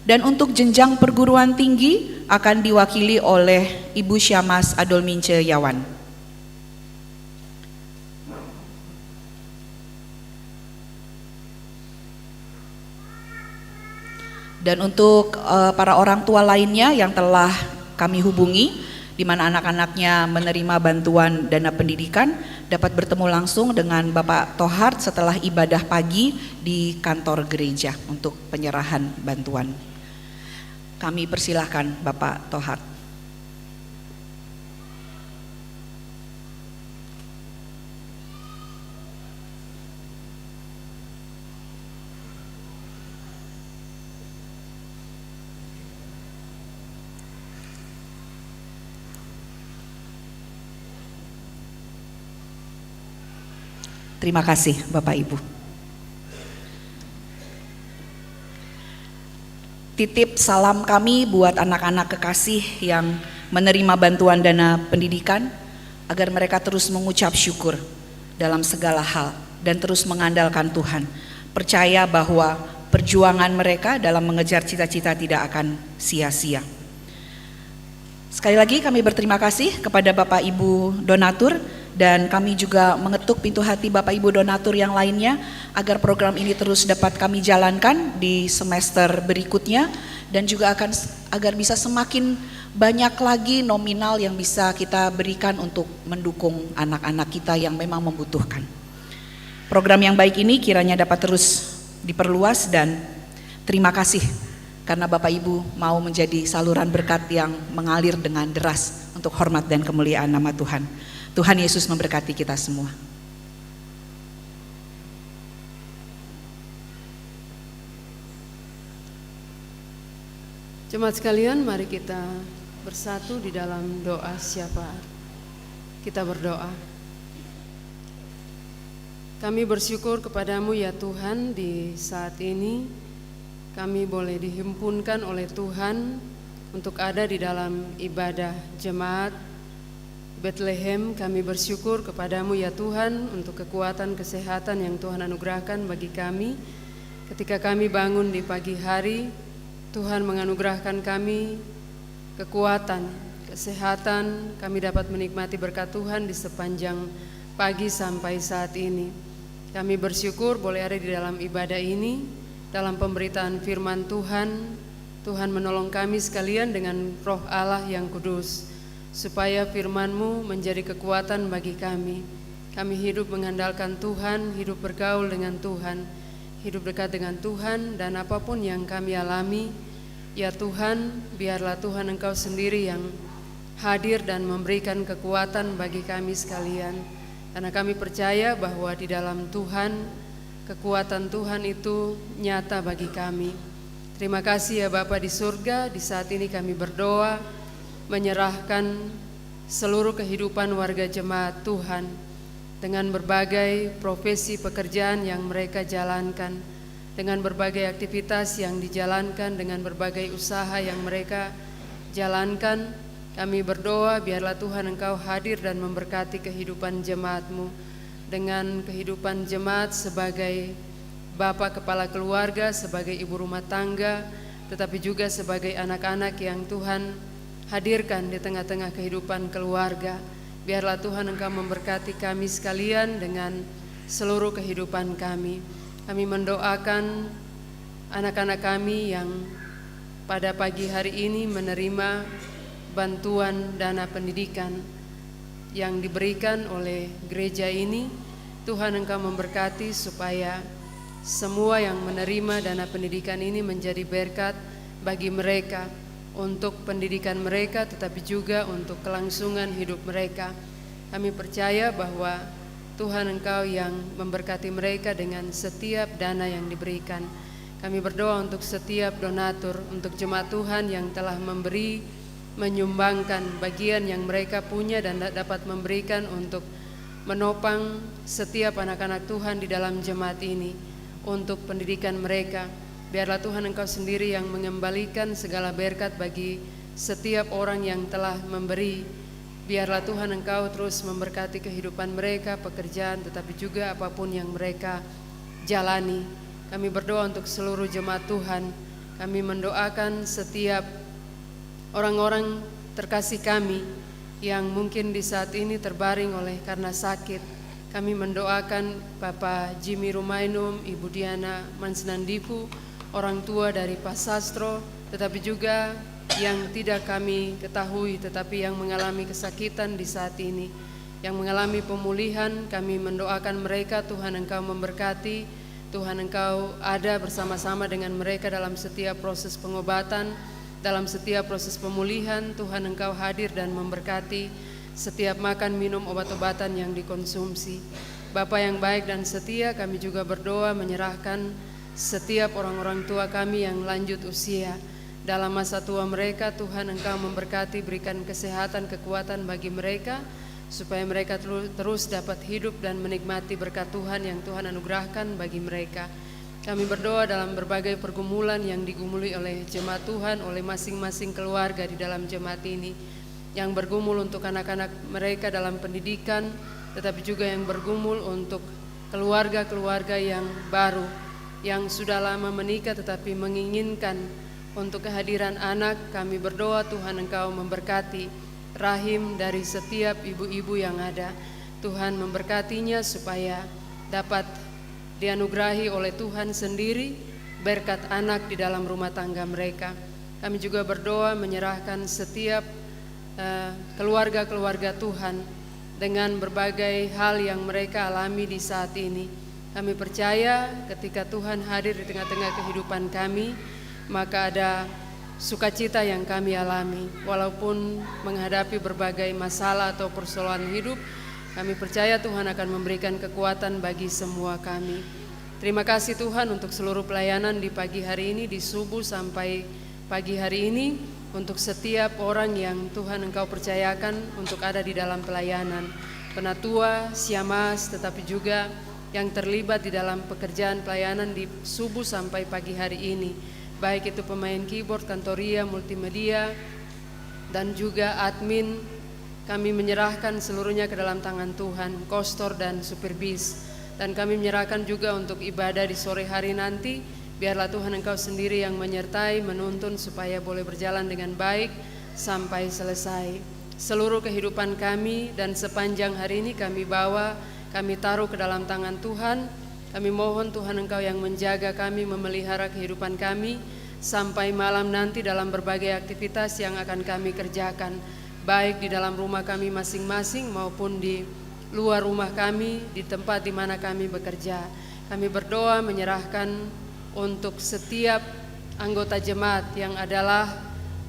Dan untuk jenjang perguruan tinggi akan diwakili oleh Ibu Syamas Adolmince Yawan. Dan untuk para orang tua lainnya yang telah kami hubungi, di mana anak-anaknya menerima bantuan dana pendidikan, dapat bertemu langsung dengan Bapak Tohart setelah ibadah pagi di kantor gereja untuk penyerahan bantuan. Kami persilahkan Bapak Tohart. Terima kasih Bapak Ibu. Titip salam kami buat anak-anak kekasih yang menerima bantuan dana pendidikan, agar mereka terus mengucap syukur dalam segala hal dan terus mengandalkan Tuhan. Percaya bahwa perjuangan mereka dalam mengejar cita-cita tidak akan sia-sia. Sekali lagi kami berterima kasih kepada Bapak Ibu donatur, dan kami juga mengetuk pintu hati Bapak Ibu donatur yang lainnya agar program ini terus dapat kami jalankan di semester berikutnya, dan juga agar bisa semakin banyak lagi nominal yang bisa kita berikan untuk mendukung anak-anak kita yang memang membutuhkan. Program yang baik ini kiranya dapat terus diperluas, dan terima kasih karena Bapak Ibu mau menjadi saluran berkat yang mengalir dengan deras untuk hormat dan kemuliaan nama Tuhan. Tuhan Yesus memberkati kita semua. Jemaat sekalian, mari kita bersatu di dalam doa syafaat. Kita berdoa. Kami bersyukur kepadamu ya Tuhan, di saat ini kami boleh dihimpunkan oleh Tuhan untuk ada di dalam ibadah jemaat Bethlehem. Kami bersyukur kepadamu ya Tuhan untuk kekuatan kesehatan yang Tuhan anugerahkan bagi kami. Ketika kami bangun di pagi hari, Tuhan menganugerahkan kami kekuatan, kesehatan. Kami dapat menikmati berkat Tuhan di sepanjang pagi sampai saat ini. Kami bersyukur boleh ada di dalam ibadah ini, dalam pemberitaan firman Tuhan. Tuhan menolong kami sekalian dengan Roh Allah yang kudus, supaya firman-Mu menjadi kekuatan bagi kami. Kami hidup mengandalkan Tuhan, hidup bergaul dengan Tuhan, hidup dekat dengan Tuhan, dan apapun yang kami alami, ya Tuhan, biarlah Tuhan Engkau sendiri yang hadir dan memberikan kekuatan bagi kami sekalian. Karena kami percaya bahwa di dalam Tuhan, kekuatan Tuhan itu nyata bagi kami. Terima kasih ya Bapa di surga, di saat ini kami berdoa, menyerahkan seluruh kehidupan warga jemaat Tuhan dengan berbagai profesi pekerjaan yang mereka jalankan, dengan berbagai aktivitas yang dijalankan, dengan berbagai usaha yang mereka jalankan. Kami berdoa biarlah Tuhan Engkau hadir dan memberkati kehidupan jemaat-Mu, dengan kehidupan jemaat sebagai Bapak kepala keluarga, sebagai ibu rumah tangga, tetapi juga sebagai anak-anak yang Tuhan hadirkan di tengah-tengah kehidupan keluarga. Biarlah Tuhan Engkau memberkati kami sekalian dengan seluruh kehidupan kami. Kami mendoakan anak-anak kami yang pada pagi hari ini menerima bantuan dana pendidikan yang diberikan oleh gereja ini. Tuhan Engkau memberkati supaya semua yang menerima dana pendidikan ini menjadi berkat bagi mereka, untuk pendidikan mereka, tetapi juga untuk kelangsungan hidup mereka. Kami percaya bahwa Tuhan Engkau yang memberkati mereka dengan setiap dana yang diberikan. Kami berdoa untuk setiap donatur, untuk jemaat Tuhan yang telah memberi, menyumbangkan bagian yang mereka punya dan dapat memberikan untuk menopang setiap anak-anak Tuhan di dalam jemaat ini, untuk pendidikan mereka. Biarlah Tuhan Engkau sendiri yang mengembalikan segala berkat bagi setiap orang yang telah memberi. Biarlah Tuhan Engkau terus memberkati kehidupan mereka, pekerjaan, tetapi juga apapun yang mereka jalani. Kami berdoa untuk seluruh jemaat Tuhan. Kami mendoakan setiap orang-orang terkasih kami yang mungkin di saat ini terbaring oleh karena sakit. Kami mendoakan Bapak Jimmy Rumainum, Ibu Diana Mansnandipu, orang tua dari Pak Sastro, tetapi juga yang tidak kami ketahui tetapi yang mengalami kesakitan di saat ini, yang mengalami pemulihan. Kami mendoakan mereka, Tuhan Engkau memberkati, Tuhan Engkau ada bersama-sama dengan mereka dalam setiap proses pengobatan, dalam setiap proses pemulihan. Tuhan Engkau hadir dan memberkati setiap makan minum obat-obatan yang dikonsumsi. Bapa yang baik dan setia, kami juga berdoa menyerahkan setiap orang-orang tua kami yang lanjut usia. Dalam masa tua mereka, Tuhan Engkau memberkati, berikan kesehatan, kekuatan bagi mereka, supaya mereka terus dapat hidup dan menikmati berkat Tuhan yang Tuhan anugerahkan bagi mereka. Kami berdoa dalam berbagai pergumulan yang digumuli oleh jemaat Tuhan, oleh masing-masing keluarga di dalam jemaat ini, yang bergumul untuk anak-anak mereka dalam pendidikan, tetapi juga yang bergumul untuk keluarga-keluarga yang baru, yang sudah lama menikah tetapi menginginkan untuk kehadiran anak. Kami berdoa Tuhan Engkau memberkati rahim dari setiap ibu-ibu yang ada. Tuhan memberkatinya supaya dapat dianugerahi oleh Tuhan sendiri berkat anak di dalam rumah tangga mereka. Kami juga berdoa menyerahkan setiap keluarga-keluarga Tuhan dengan berbagai hal yang mereka alami di saat ini. Kami percaya ketika Tuhan hadir di tengah-tengah kehidupan kami, maka ada sukacita yang kami alami. Walaupun menghadapi berbagai masalah atau persoalan hidup, kami percaya Tuhan akan memberikan kekuatan bagi semua kami. Terima kasih Tuhan untuk seluruh pelayanan di pagi hari ini, di subuh sampai pagi hari ini, untuk setiap orang yang Tuhan Engkau percayakan untuk ada di dalam pelayanan. Penatua, Siamas, tetapi juga yang terlibat di dalam pekerjaan pelayanan di subuh sampai pagi hari ini, baik itu pemain keyboard, kantoria, multimedia, dan juga admin. Kami menyerahkan seluruhnya ke dalam tangan Tuhan, kostor dan supir bis. Dan kami menyerahkan juga untuk ibadah di sore hari nanti. Biarlah Tuhan Engkau sendiri yang menyertai, menuntun supaya boleh berjalan dengan baik sampai selesai. Seluruh kehidupan kami dan sepanjang hari ini kami bawa, kami taruh ke dalam tangan Tuhan. Kami mohon Tuhan Engkau yang menjaga kami, memelihara kehidupan kami sampai malam nanti dalam berbagai aktivitas yang akan kami kerjakan, baik di dalam rumah kami masing-masing maupun di luar rumah kami, di tempat di mana kami bekerja. Kami berdoa menyerahkan untuk setiap anggota jemaat yang adalah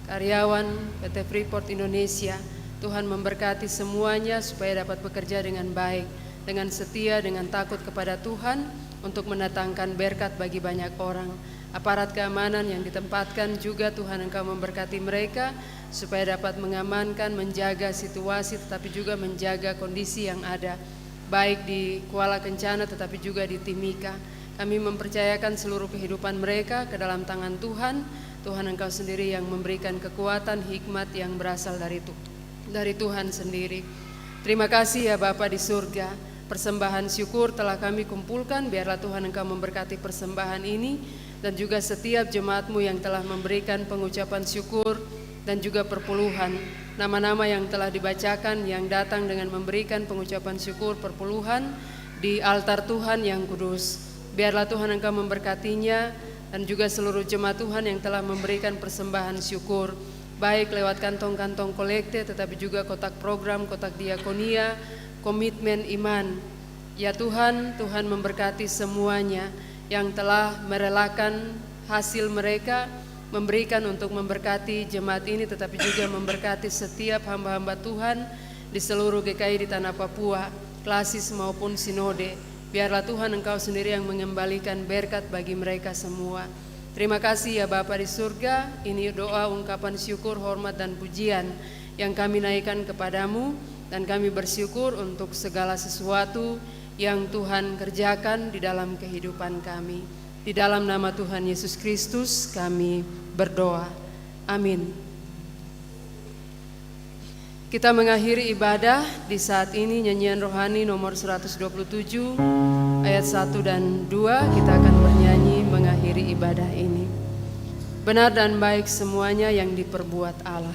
karyawan PT Freeport Indonesia. Tuhan memberkati semuanya supaya dapat bekerja dengan baik, dengan setia, dengan takut kepada Tuhan, untuk mendatangkan berkat bagi banyak orang. Aparat keamanan yang ditempatkan juga Tuhan Engkau memberkati mereka supaya dapat mengamankan, menjaga situasi, tetapi juga menjaga kondisi yang ada, baik di Kuala Kencana tetapi juga di Timika. Kami mempercayakan seluruh kehidupan mereka ke dalam tangan Tuhan. Tuhan Engkau sendiri yang memberikan kekuatan, hikmat yang berasal dari Tuhan sendiri. Terima kasih ya Bapa di surga. Persembahan syukur telah kami kumpulkan. Biarlah Tuhan Engkau memberkati persembahan ini dan juga setiap jemaat-Mu yang telah memberikan pengucapan syukur dan juga perpuluhan. Nama-nama yang telah dibacakan yang datang dengan memberikan pengucapan syukur perpuluhan di altar Tuhan yang kudus. Biarlah Tuhan Engkau memberkatinya dan juga seluruh jemaat Tuhan yang telah memberikan persembahan syukur, baik lewat kantong-kantong kolekte tetapi juga kotak program, kotak diakonia, komitmen iman. Ya Tuhan, Tuhan memberkati semuanya yang telah merelakan hasil mereka, memberikan untuk memberkati jemaat ini, tetapi juga memberkati setiap hamba-hamba Tuhan di seluruh GKI di Tanah Papua, klasis maupun sinode. Biarlah Tuhan Engkau sendiri yang mengembalikan berkat bagi mereka semua. Terima kasih ya Bapa di surga. Ini doa, ungkapan syukur, hormat dan pujian yang kami naikkan kepadamu, dan kami bersyukur untuk segala sesuatu yang Tuhan kerjakan di dalam kehidupan kami. Di dalam nama Tuhan Yesus Kristus kami berdoa. Amin. Kita mengakhiri ibadah di saat ini nyanyian rohani nomor 127 ayat 1 dan 2. Kita akan bernyanyi mengakhiri ibadah ini. Benar dan baik semuanya yang diperbuat Allah.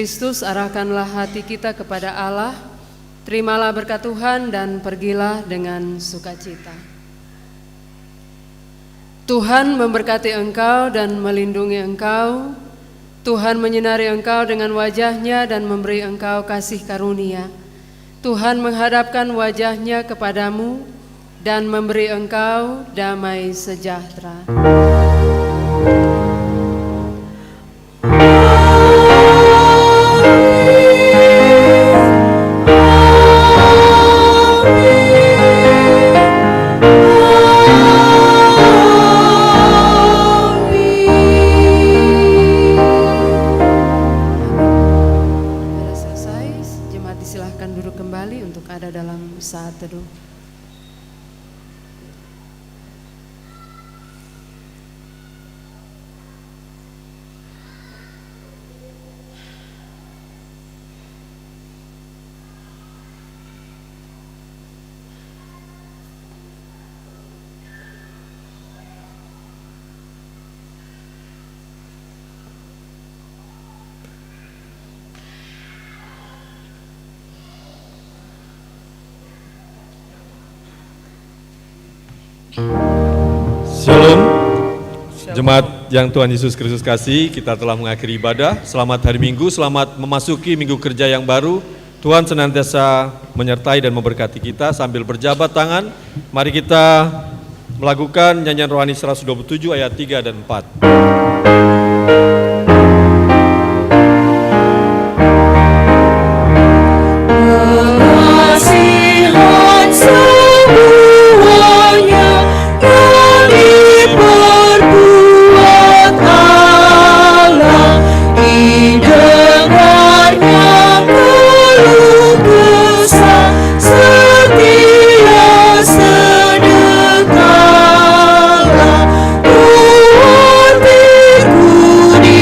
Kristus, arahkanlah hati kita kepada Allah, terimalah berkat Tuhan dan pergilah dengan sukacita. Tuhan memberkati engkau dan melindungi engkau. Tuhan menyinari engkau dengan wajah-Nya dan memberi engkau kasih karunia. Tuhan menghadapkan wajah-Nya kepadamu dan memberi engkau damai sejahtera. Saat teduh. Shalom, jemaat yang Tuhan Yesus Kristus kasih, kita telah mengakhiri ibadah. Selamat hari Minggu, selamat memasuki minggu kerja yang baru. Tuhan senantiasa menyertai dan memberkati kita. Sambil berjabat tangan, mari kita melakukan nyanyian rohani 127 ayat 3 dan 4. Sedekahlah, Tuhan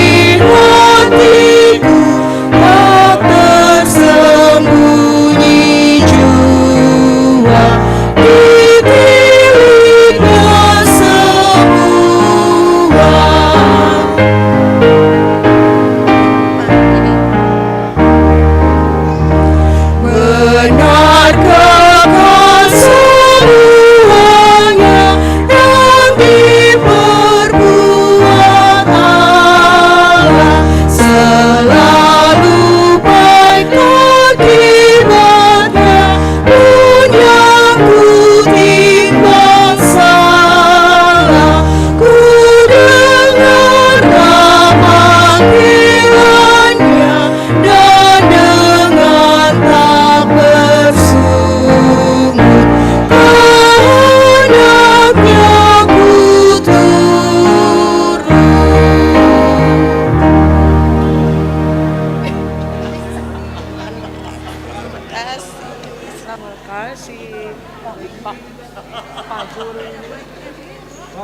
Pak,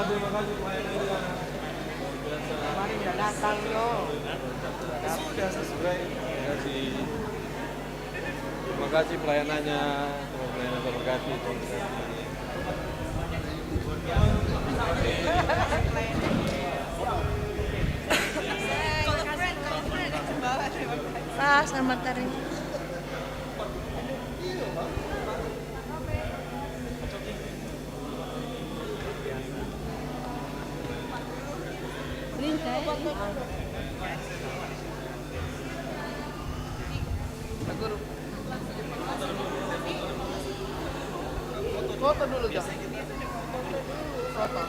terima kasih pelayanannya. Kemarin udah datang yo. Sudah sesuai. Terima kasih pelayanannya. Terima kasih. Pak, selamat hari. Foto dulu jangan. Foto.